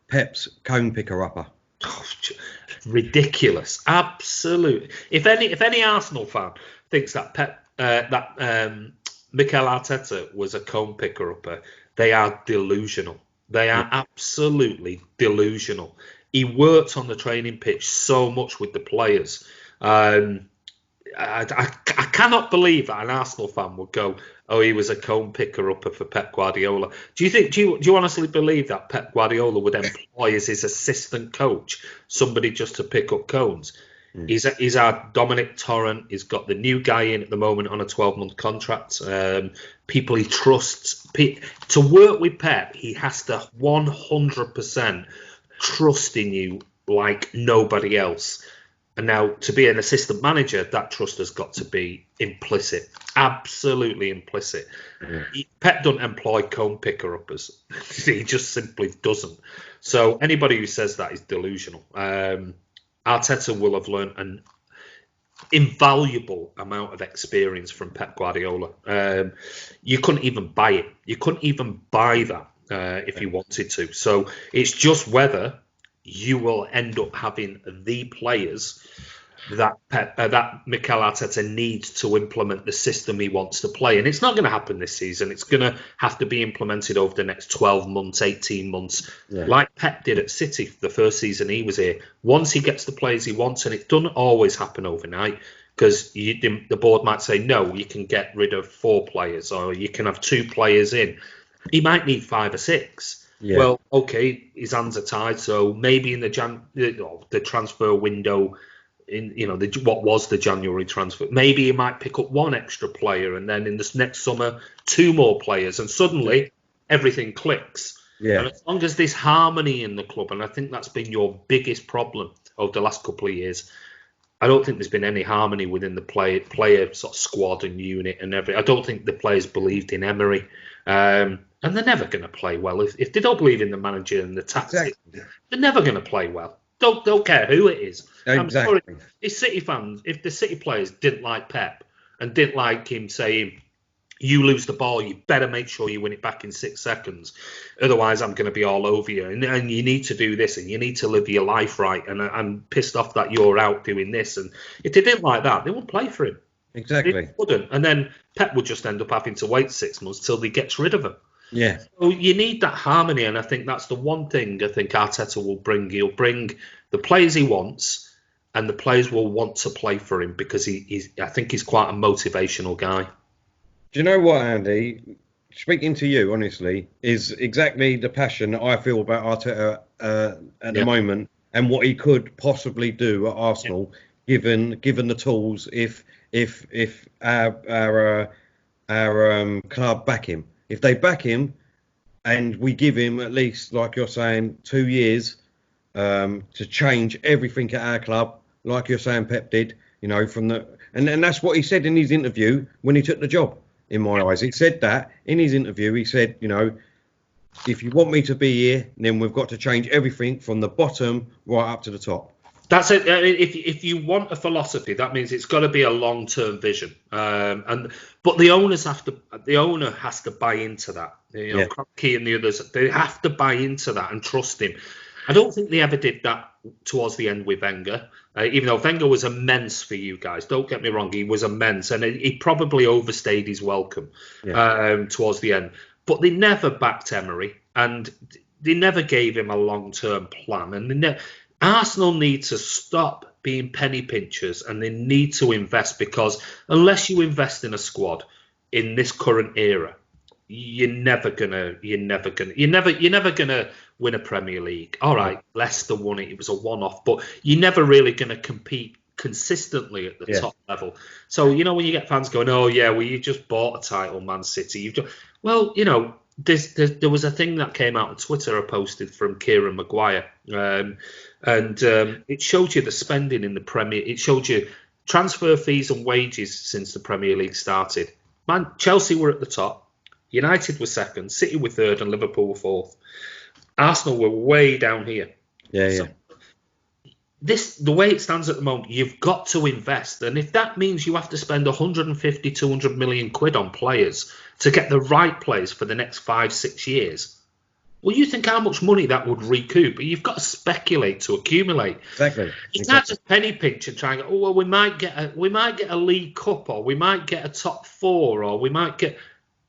Pep's cone picker-upper? Oh, ridiculous. Absolutely. If any Arsenal fan thinks that Mikel Arteta was a cone picker-upper, they are delusional. They are absolutely delusional. He worked on the training pitch so much with the players. I cannot believe that an Arsenal fan would go, "Oh, he was a cone picker-upper for Pep Guardiola." Do you honestly believe that Pep Guardiola would employ as his assistant coach somebody just to pick up cones? He's our Dominic Torrent. He's got the new guy in at the moment on a 12-month contract. People he trusts. To work with Pep, he has to 100% trust in you like nobody else. And now, to be an assistant manager, that trust has got to be implicit, absolutely implicit. Pep doesn't employ cone picker-uppers. He just simply doesn't. So anybody who says that is delusional. Arteta will have learned an invaluable amount of experience from Pep Guardiola. You couldn't even buy it. You couldn't even buy that if you wanted to. So it's just whether you will end up having the players that Mikel Arteta needs to implement the system he wants to play. And it's not going to happen this season. It's going to have to be implemented over the next 12 months, 18 months, like Pep did at City the first season he was here. Once he gets the players he wants, and it doesn't always happen overnight, because the board might say, no, you can get rid of 4 players, or you can have 2 players in. He might need 5 or 6. Yeah. Well, okay, his hands are tied, so maybe in the transfer window, what was the January transfer, maybe he might pick up 1 extra player, and then in this next summer 2 more players, and suddenly everything clicks. Yeah. And as long as there's harmony in the club, and I think that's been your biggest problem over the last couple of years, I don't think there's been any harmony within the player sort of squad and unit and everything. I don't think the players believed in Emery. And they're never going to play well. If they don't believe in the manager and the tactics, they're never going to play well. Don't care who it is. Exactly. I'm sorry, if City fans, if the City players didn't like Pep and didn't like him saying, "You lose the ball, you better make sure you win it back in 6 seconds. Otherwise, I'm going to be all over you. And you need to do this, and you need to live your life right. And I'm pissed off that you're out doing this." And if they didn't like that, they wouldn't play for him. Exactly. They wouldn't. And then Pep would just end up having to wait 6 months till he gets rid of him. Yeah. So you need that harmony, and I think that's the one thing I think Arteta will bring. He'll bring the players he wants, and the players will want to play for him, because I think he's quite a motivational guy. Do you know what, Andy? Speaking to you, honestly, is exactly the passion that I feel about Arteta at the moment, and what he could possibly do at Arsenal, given the tools, if our club back him. If they back him, and we give him at least, like you're saying, 2 years to change everything at our club, like you're saying Pep did, You know, and that's what he said in his interview when he took the job. In my eyes, he said that in his interview. He said, you know, if you want me to be here, then we've got to change everything from the bottom right up to the top. That's it. I mean, if you want a philosophy, that means it's got to be a long-term vision. But the owner has to buy into that. You know, Yeah. Kroenke and the others, they have to buy into that and trust him. I don't think they ever did that towards the end with Wenger. Even though Wenger was immense for you guys, don't get me wrong, he was immense, and he probably overstayed his welcome towards the end. But they never backed Emery, and they never gave him a long-term plan, and Arsenal need to stop being penny pinchers, and they need to invest, because unless you invest in a squad in this current era, you're never gonna win a Premier League. All right, Leicester won it; it was a one-off, but you're never really gonna compete consistently at the top level. So you know, when you get fans going, "Oh yeah, well you just bought a title, Man City," well, you know. There was a thing that came out on Twitter I posted from Kieran Maguire, and it showed you the spending in the Premier. It showed you transfer fees and wages since the Premier League started. Man, Chelsea were at the top, United were second, City were third, and Liverpool were fourth. Arsenal were way down here. So the way it stands at the moment, you've got to invest, and if that means you have to spend 150, 200 million quid on players to get the right players for the next 5-6 years, well, you think how much money that would recoup? But you've got to speculate to accumulate. Exactly. You can't just penny pinch and try and go, oh well, we might get a League Cup, or we might get a top four, or we might get.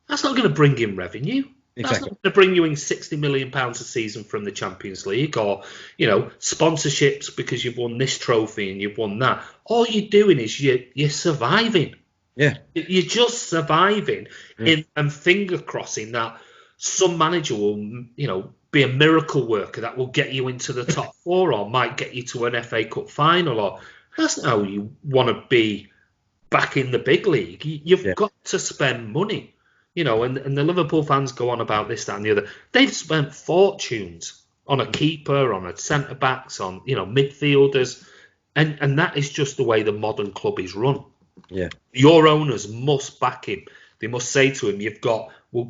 That's not going to bring in revenue. That's not going to bring you in £60 million a season from the Champions League, or, you know, sponsorships because you've won this trophy and you've won that. All you're doing is you're surviving. Yeah. You're just surviving and finger crossing that some manager will, you know, be a miracle worker that will get you into the top four, or might get you to an FA Cup final. Or that's not how you want to be back in the big league. You've got to spend money. You know, and the Liverpool fans go on about this, that, and the other. They've spent fortunes on a keeper, on a centre backs, on, you know, midfielders, and that is just the way the modern club is run. Yeah, your owners must back him. They must say to him, we'll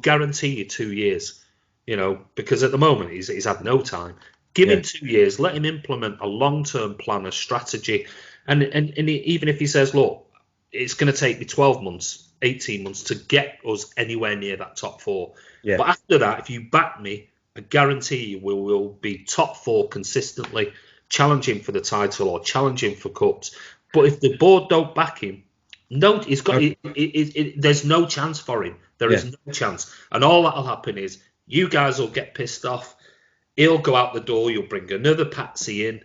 guarantee you 2 years. You know, because at the moment he's had no time. Give him 2 years. Let him implement a long-term plan, a strategy, and even if he says, look, it's going to take me 12 months. 18 months to get us anywhere near that top four. Yeah. But after that, if you back me, I guarantee you we will be top four consistently, challenging for the title or challenging for cups. But if the board don't back him, there's no chance for him. There is no chance. And all that'll happen is you guys will get pissed off. He'll go out the door. You'll bring another patsy in.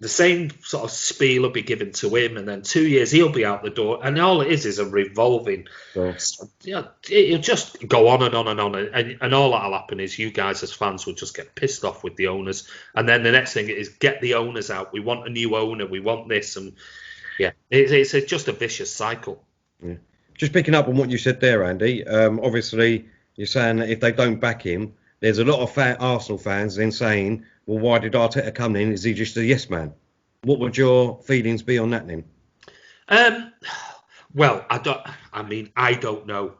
The same sort of spiel will be given to him, and then 2 years he'll be out the door, and all it is a revolving. It'll just go on and on and on, and all that'll happen is you guys as fans will just get pissed off with the owners, and then the next thing is get the owners out. We want a new owner. We want this, and it's just a vicious cycle. Yeah. Just picking up on what you said there, Andy. Obviously, you're saying that if they don't back him, there's a lot of Arsenal fans then saying, well, why did Arteta come in? Is he just a yes man? What would your feelings be on that then? Well, I don't know.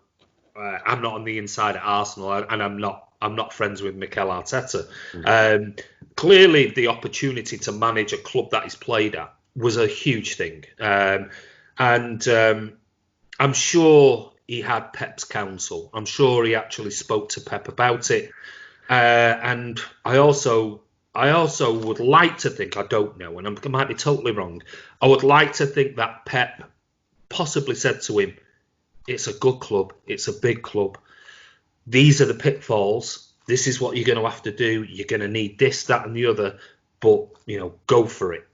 I'm not on the inside at Arsenal, and I'm not friends with Mikel Arteta. Clearly, the opportunity to manage a club that he's played at was a huge thing, and I'm sure he had Pep's counsel. I'm sure he actually spoke to Pep about it, and I also would like to think, I don't know, and I might be totally wrong, I would like to think that Pep possibly said to him, it's a good club, it's a big club, these are the pitfalls, this is what you're going to have to do, you're going to need this, that and the other, but, you know, go for it.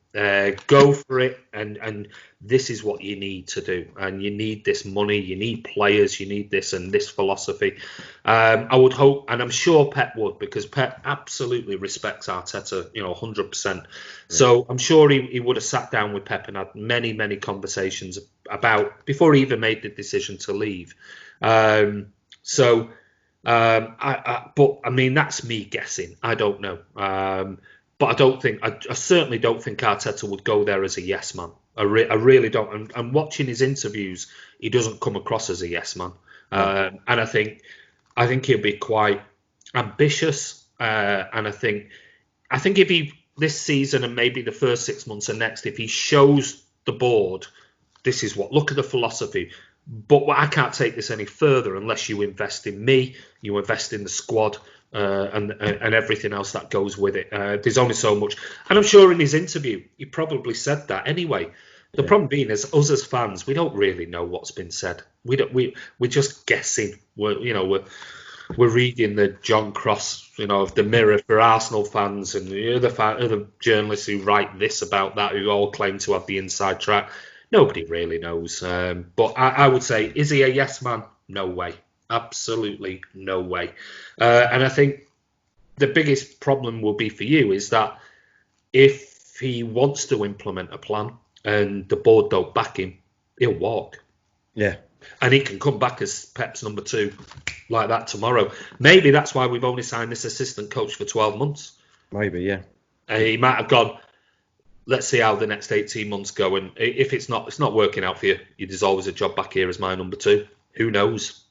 Go for it, and this is what you need to do, and you need this money, you need players, you need this and this philosophy. I would hope, and I'm sure Pep would, because Pep absolutely respects Arteta, 100%. So I'm sure he would have sat down with Pep and had many, many conversations about before he even made the decision to leave. But I mean, that's me guessing. I don't know. But I certainly don't think Arteta would go there as a yes man. I really don't. And watching his interviews, he doesn't come across as a yes man. And I think he'll be quite ambitious. And I think if he this season and maybe the first 6 months of next, if he shows the board, this is what, look at the philosophy. But I can't take this any further unless you invest in me, you invest in the squad, and everything else that goes with it. There's only so much, and I'm sure in his interview he probably said that anyway. The problem being is us as fans, we don't really know what's been said. We're just guessing. We're reading the John Cross, of the Mirror for Arsenal fans, and the other journalists who write this about that, who all claim to have the inside track. Nobody really knows. But I would say, is he a yes man? No way. Absolutely no way. And I think the biggest problem will be for you is that if he wants to implement a plan and the board don't back him, he'll walk. Yeah. And he can come back as Pep's number 2 like that tomorrow. Maybe that's why we've only signed this assistant coach for 12 months. Maybe, yeah. He might have gone, let's see how the next 18 months go. And if it's not working out for you, there's always a job back here as my number 2. Who knows?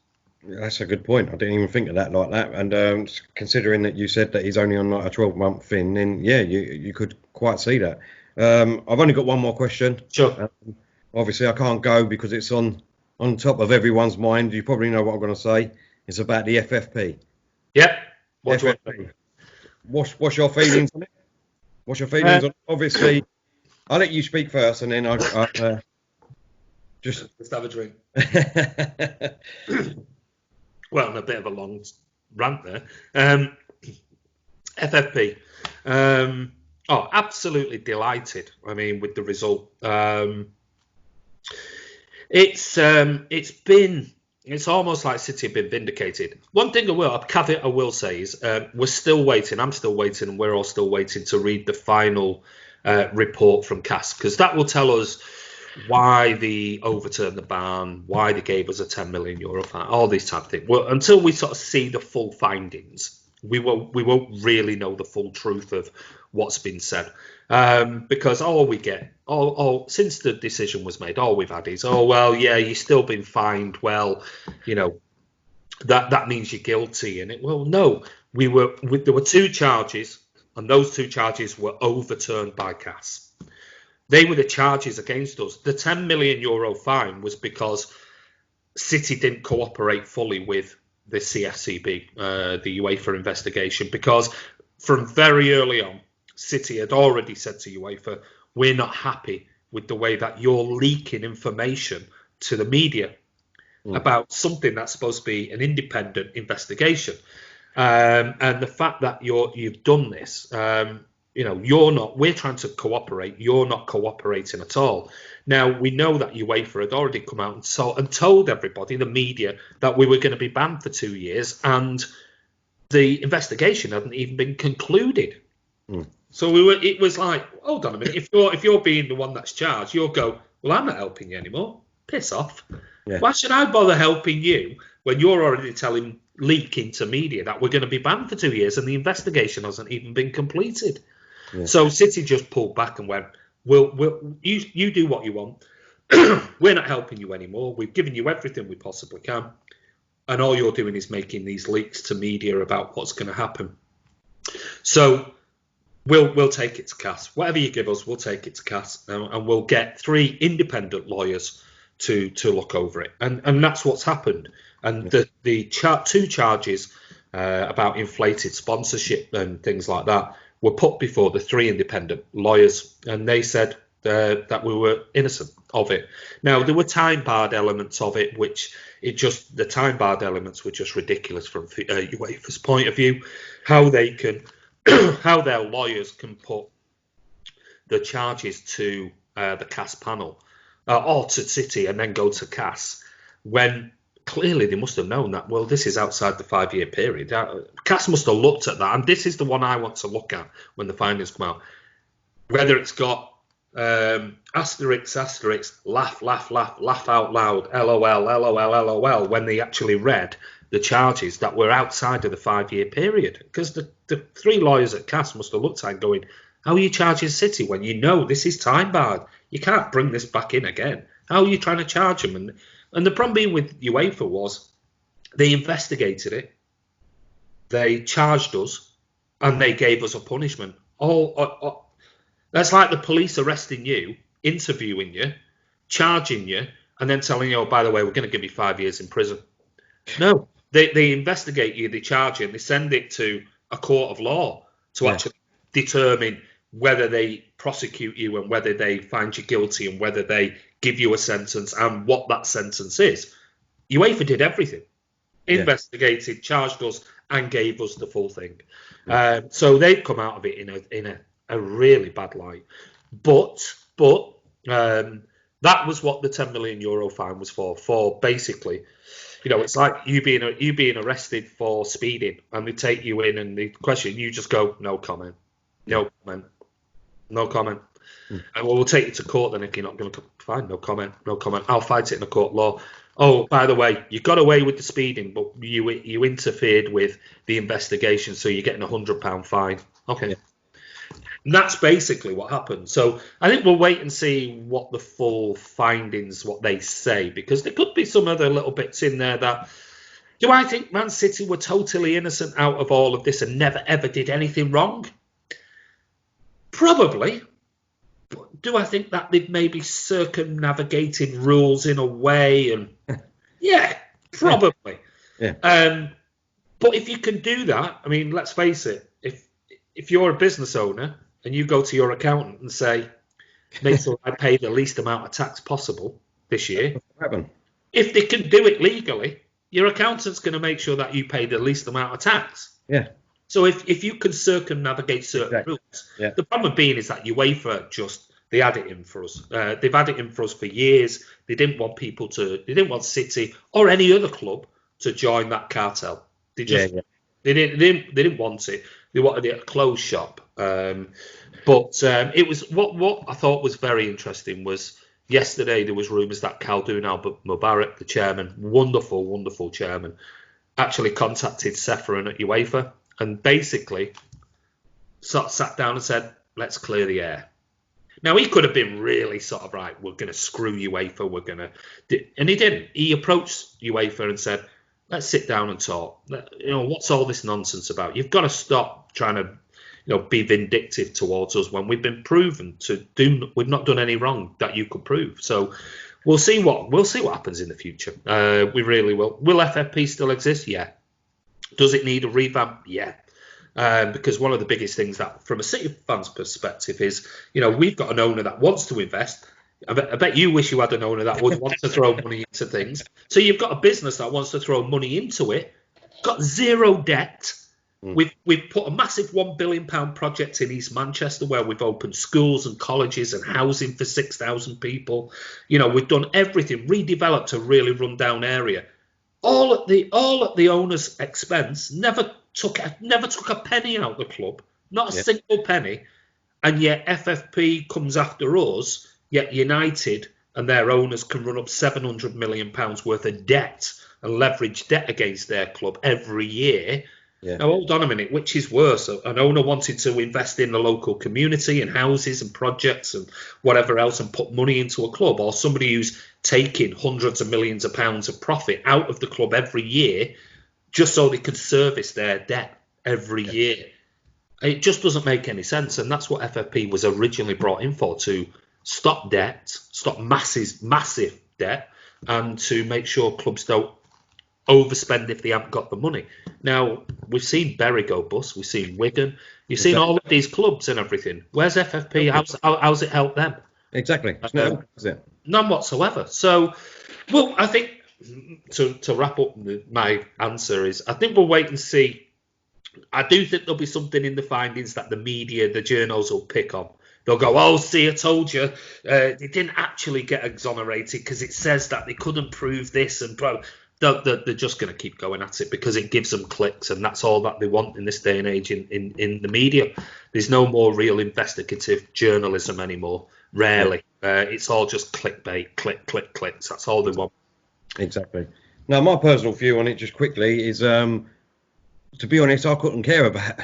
That's a good point. I didn't even think of that like that. And considering that you said that he's only on like a 12-month thing, then yeah, you could quite see that. I've only got one more question. Sure. Obviously, I can't go because it's on top of everyone's mind. You probably know what I'm going to say. It's about the FFP. Yep. FFP. What's your feelings on it? What's your feelings on it? Obviously, I'll let you speak first, and then I just have a drink. Well, and a bit of a long rant there. FFP. Absolutely delighted. I mean, with the result. It's almost like City have been vindicated. One thing a caveat I will say is we're still waiting. I'm still waiting, and we're all still waiting to read the final report from CAS, because that will tell us why they overturned the ban, why they gave us a €10 million fine, all these type of things. Well, until we sort of see the full findings, we won't really know the full truth of what's been said. Because all we get, since the decision was made, all we've had is, you've still been fined. Well, that means you're guilty. And no, there were 2 charges, and those 2 charges were overturned by CAS. They were the charges against us. The €10 million fine was because City didn't cooperate fully with the CFCB, the UEFA investigation, because from very early on, City had already said to UEFA, we're not happy with the way that you're leaking information to the media about something that's supposed to be an independent investigation. And the fact that you've done this, we're trying to cooperate. You're not cooperating at all. Now, we know that UEFA had already come out and told everybody, the media, that we were going to be banned for 2 years, and the investigation hadn't even been concluded. So it was like, hold on a minute. If you're being the one that's charged, you'll go, well, I'm not helping you anymore. Piss off. Yeah. Why should I bother helping you when you're already leaking to media that we're going to be banned for 2 years and the investigation hasn't even been completed? Yeah. So City just pulled back and went, you do what you want. We're not helping you anymore. We've given you everything we possibly can, and all you're doing is making these leaks to media about what's going to happen. So we'll take it to CAS. Whatever you give us, we'll take it to CAS, and we'll get 3 independent lawyers to look over it. And that's what's happened. And the 2 charges about inflated sponsorship and things like that were put before the 3 independent lawyers, and they said that we were innocent of it. Now, there were time-barred elements of it, the time-barred elements were just ridiculous from UEFA's point of view, how their lawyers can put the charges to the CAS panel or to City and then go to CAS, when clearly they must have known that, well, this is outside the 5-year period. CAS must have looked at that, and this is the one I want to look at when the findings come out. Whether it's got asterisk, laugh out loud, LOL, when they actually read the charges that were outside of the 5-year period. Because the 3 lawyers at CAS must have looked at it going, how are you charging City when you know this is time barred? you can't bring this back in again. How are you trying to charge them? And the problem being with UEFA was they investigated it, they charged us, and they gave us a punishment. That's like the police arresting you, interviewing you, charging you, and then telling you, oh, by the way, we're going to give you 5 years in prison. No, they investigate you, they charge you, and they send it to a court of law to actually determine whether they prosecute you and whether they find you guilty and whether they give you a sentence and what that sentence is. UEFA did everything. Investigated, charged us, and gave us the full thing. So they've come out of it in a really bad light. But that was what the €10 million fine was for. For basically, it's like you being arrested for speeding, and they take you in and they question you, just go no comment, no comment, no comment. And we'll take you to court then if you're not going to. Fine, no comment, no comment. I'll fight it in a court of law. Oh, by the way, you got away with the speeding, but you interfered with the investigation, so you're getting £100 fine. Okay. Yeah. And that's basically what happened. So I think we'll wait and see what the full findings, what they say, because there could be some other little bits in there that. Do I think Man City were totally innocent out of all of this and never ever did anything wrong? Probably. But do I think that they've maybe circumnavigated rules in a way? And yeah, probably. Yeah. But if you can do that, I mean, let's face it. If you're a business owner and you go to your accountant and say, make sure I pay the least amount of tax possible this year, if they can do it legally, your accountant's going to make sure that you pay the least amount of tax. Yeah. So if you can circumnavigate certain rules, the problem being is that UEFA they had it in for us. They've had it in for us for years. They didn't want they didn't want City or any other club to join that cartel. They just they didn't want it. They wanted it a closed shop. But it was what I thought was very interesting was yesterday there was rumours that Khaldoon Al-Mubarak, the chairman, wonderful chairman, actually contacted Ceferin at UEFA and basically sat down and said, let's clear the air. Now, he could have been really sort of right, we're going to screw UEFA, and he didn't. He approached UEFA and said, let's sit down and talk. What's all this nonsense about? You've got to stop trying to, be vindictive towards us when we've been proven we've not done any wrong that you could prove. So we'll see what happens in the future. We really will. Will FFP still exist? Yeah. Does it need a revamp? Yeah. Because one of the biggest things that, from a City fan's perspective, is, we've got an owner that wants to invest. I bet you wish you had an owner that would want to throw money into things. So you've got a business that wants to throw money into it, got zero debt. We've put a massive £1 billion project in East Manchester where we've opened schools and colleges and housing for 6,000 people. We've done everything, redeveloped a really run-down area. All at the owner's expense. Never took a penny out of the club, not a single penny. And yet FFP comes after us. Yet United and their owners can run up £700 million worth of debt and leverage debt against their club every year. Yeah. Now, hold on a minute, which is worse? An owner wanted to invest in the local community and houses and projects and whatever else and put money into a club, or somebody who's taking hundreds of millions of pounds of profit out of the club every year just so they could service their debt every year. It just doesn't make any sense. And that's what FFP was originally brought in for, to stop debt, stop massive debt, and to make sure clubs don't overspend if they haven't got the money. Now, we've seen Bury go bust, we've seen Wigan, you've seen all of these clubs and everything. Where's FFP? How's it helped them? Exactly. None whatsoever. So, well, I think to wrap up my answer is, I think we'll wait and see. I do think there'll be something in the findings that the media, the journals will pick on. They'll go, oh, see, I told you. They didn't actually get exonerated because it says that they couldn't prove this. And they're just going to keep going at it because it gives them clicks. And that's all that they want in this day and age in the media. There's no more real investigative journalism anymore. Rarely. It's all just clickbait, clicks. That's all they want. Exactly. Now, my personal view on it, just quickly, is, to be honest, I couldn't care about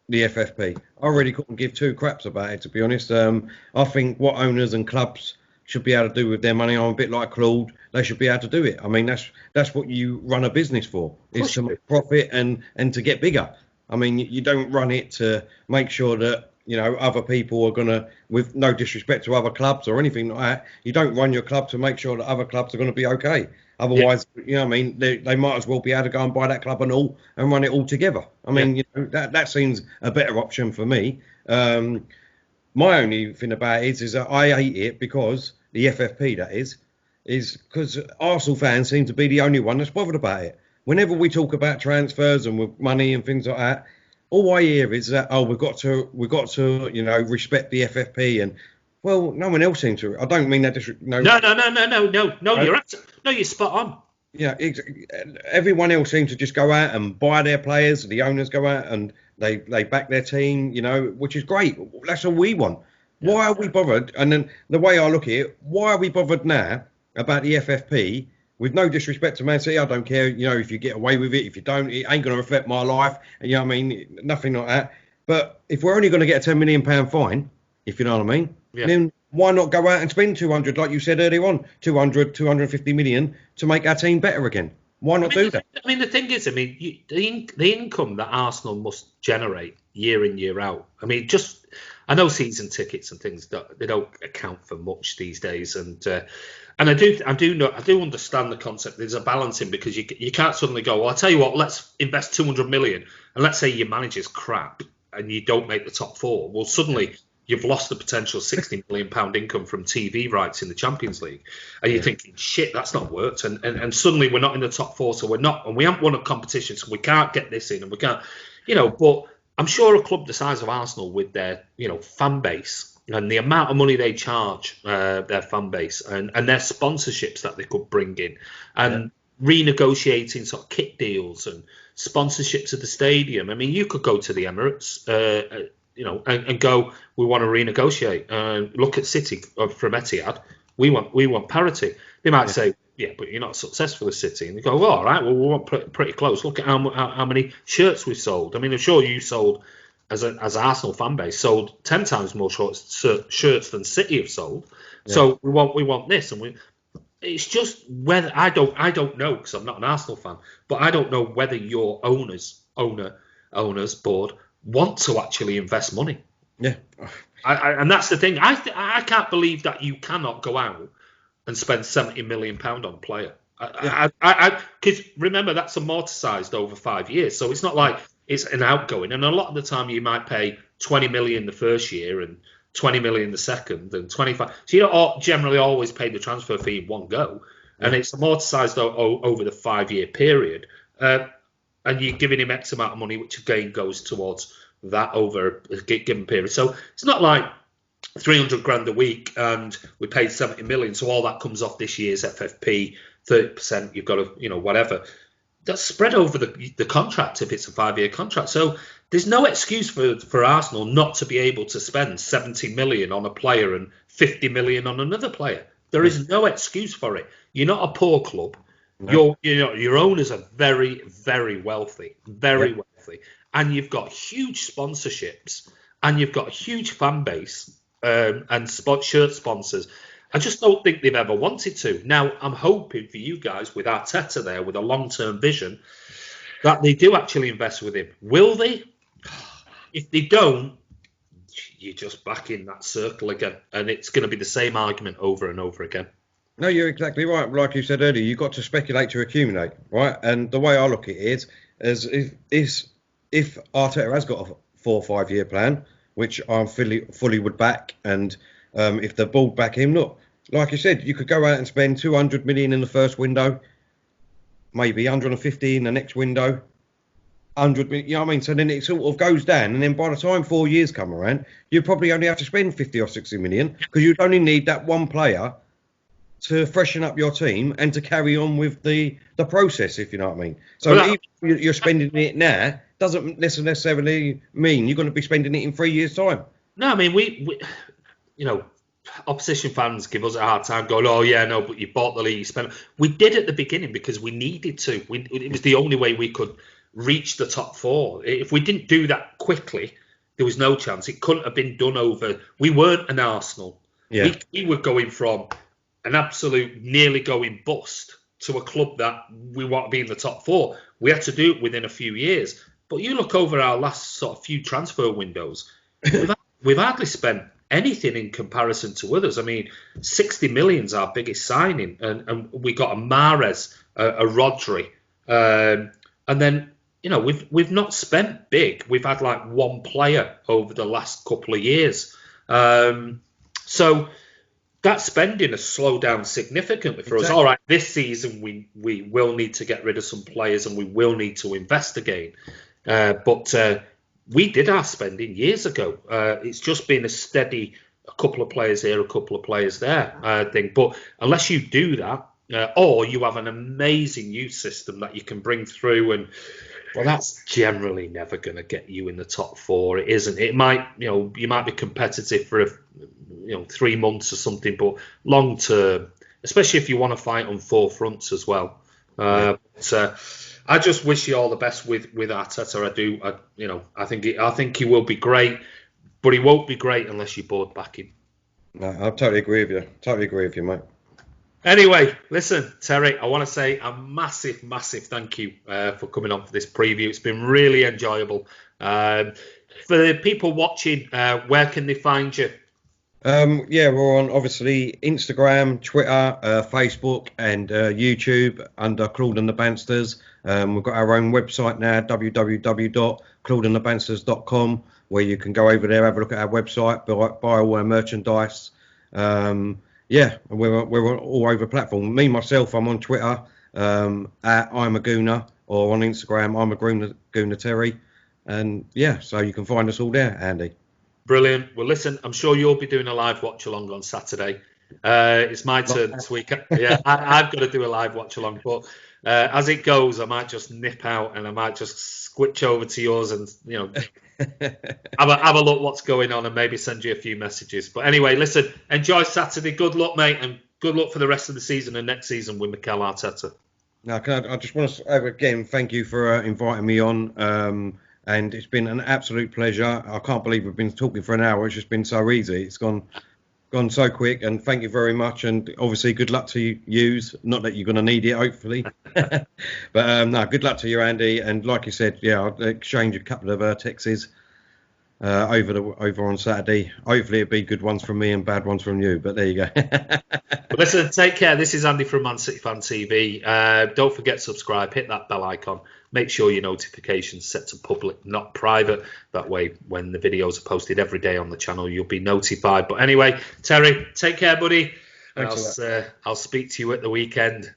the FFP. I really couldn't give two craps about it, to be honest. I think what owners and clubs should be able to do with their money, I'm a bit like Claude. They should be able to do it. I mean, that's what you run a business for, is to make profit and to get bigger. I mean, you don't run it to make sure that, you know, other people are going to, with no disrespect to other clubs or anything like that, you don't run your club to make sure that other clubs are going to be okay. Otherwise, you know what I mean, they might as well be able to go and buy that club and run it all together. I mean, you know, that seems a better option for me. My only thing about it is that I hate it because the FFP, that is because Arsenal fans seem to be the only one that's bothered about it. Whenever we talk about transfers and with money and things like that, all I hear is that, oh, we've got to, you know, respect the FFP, and well, no one else seems to. I don't mean that. No, you're spot on. Yeah, everyone else seems to just go out and buy their players. The owners go out and they back their team, you know, which is great. That's all we want. Yeah. Why are we bothered? And then the way I look at it, why are we bothered now about the FFP? With no disrespect to Man City, I don't care, you know, if you get away with it. If you don't, it ain't going to affect my life. You know what I mean? Nothing like that. But if we're only going to get a £10 million fine, if you know what I mean, then why not go out and spend 200, like you said earlier on, 250 million to make our team better again? Why not do that? I mean, the thing is, the income that Arsenal must generate year in, year out. I mean, I know season tickets and things, they don't account for much these days, and I do understand the concept. There's a balancing, because you can't suddenly go, well, I'll tell you what, let's invest 200 million, and let's say your manager's crap and you don't make the top four. Well, suddenly you've lost the potential £60 million income from TV rights in the Champions League, and you're thinking, shit, that's not worked, and suddenly we're not in the top four, so we haven't won a competition, so we can't get this in, and we can't, you know. But I'm sure a club the size of Arsenal, with their, you know, fan base and the amount of money they charge their fan base, and their sponsorships that they could bring in, and renegotiating sort of kit deals and sponsorships of the stadium. I mean, you could go to the Emirates, you know, and go, we want to renegotiate. Look at City from Etihad. We want parity. They might say, yeah, but you're not successful as City. And they go, well, all right, well, we want pretty close. Look at how many shirts we've sold. I mean, I'm sure you sold, as Arsenal fan base, sold 10 times more shirts than City have sold. Yeah. So we want this, and it's just whether I don't know, because I'm not an Arsenal fan, but I don't know whether your owners board want to actually invest money. Yeah, and that's the thing. I can't believe that you cannot go out and spend £70 million on a player. Because remember, that's amortised over 5 years, so it's not like it's an outgoing. And a lot of the time, you might pay 20 million the first year and 20 million the second, and 25. So you don't generally always pay the transfer fee in one go, and it's amortised over the 5 year period. And you're giving him X amount of money, which again goes towards that over a given period. So it's not like 300 grand a week and we paid 70 million, so all that comes off this year's FFP, 30%. You've got to, you know, whatever. That's spread over the contract if it's a 5 year contract. So there's no excuse for Arsenal not to be able to spend 70 million on a player and 50 million on another player. There is no excuse for it. You're not a poor club. No. Your owners are very, very wealthy, wealthy, and you've got huge sponsorships, and you've got a huge fan base, and shirt sponsors. I just don't think they've ever wanted to. Now, I'm hoping for you guys, with Arteta there, with a long-term vision, that they do actually invest with him. Will they? If they don't, you're just back in that circle again, and it's going to be the same argument over and over again. No, you're exactly right. Like you said earlier, you've got to speculate to accumulate, right? And the way I look at it is if Arteta has got a 4 or 5 year plan, which I'm fully would back, and if the board back him, look, like you said, you could go out and spend 200 million in the first window, maybe 150 in the next window, 100 million, you know what I mean? So then it sort of goes down, and then by the time 4 years come around, you probably only have to spend 50 or 60 million, because you'd only need that one player to freshen up your team and to carry on with the process, if you know what I mean. So even if you're spending it now, doesn't necessarily mean you're going to be spending it in 3 years' time. No, I mean, we you know, opposition fans give us a hard time going, oh, yeah, no, but you bought the league, you spent. We did at the beginning because we needed to. It was the only way we could reach the top four. If we didn't do that quickly, there was no chance. It couldn't have been done over. We weren't an Arsenal. Yeah. We were going from an absolute nearly going bust to a club that we want to be in the top four. We had to do it within a few years. But you look over our last sort of few transfer windows, we've hardly spent anything in comparison to others. I mean, 60 million's our biggest signing, and we got a Mahrez, a Rodri, and then we've not spent big. We've had like one player over the last couple of years, so that spending has slowed down significantly for us. All right, this season we will need to get rid of some players and we will need to invest again, but we did our spending years ago. It's just been a steady, a couple of players here, a couple of players there thing. But unless you do that, or you have an amazing youth system that you can bring through, and well, that's generally never going to get you in the top four. It isn't. It might, you might be competitive for 3 months or something, but long term, especially if you want to fight on four fronts as well. I just wish you all the best with Arteta. I do. I think he will be great, but he won't be great unless you board back him. No, I totally agree with you. Mate. Anyway, listen, Terry, I want to say a massive, massive thank you for coming on for this preview. It's been really enjoyable. For the people watching, where can they find you? We're on obviously Instagram, Twitter, Facebook, and YouTube under Claude The Banstas. We've got our own website now, www.claudeandthebansters.com, where you can go over there, have a look at our website, buy all our merchandise. We're on all over platform. Me myself, I'm on Twitter at I'm a Gooner, or on Instagram, I'm a Gooner Terry, and so you can find us all there, Andy. Brilliant. Well, listen, I'm sure you'll be doing a live watch along on Saturday. It's my turn this week. Yeah, I've got to do a live watch along, but as it goes, I might just nip out and I might just switch over to yours and have a look what's going on and maybe send you a few messages. But anyway, listen, enjoy Saturday. Good luck, mate, and good luck for the rest of the season and next season with Mikel Arteta. Now, I just want to again thank you for inviting me on. And it's been an absolute pleasure. I can't believe we've been talking for an hour. It's just been so easy. It's gone so quick. And thank you very much. And obviously, good luck to you. Not that you're going to need it, hopefully. But good luck to you, Andy. And like you said, I'll exchange a couple of texts over on Saturday. Hopefully, it'll be good ones from me and bad ones from you. But there you go. But listen, take care. This is Andy from Man City Fan TV. Don't forget to subscribe. Hit that bell icon. Make sure your notifications set to public, not private. That way, when the videos are posted every day on the channel, you'll be notified. But anyway, Terry, take care, buddy. I'll speak to you at the weekend.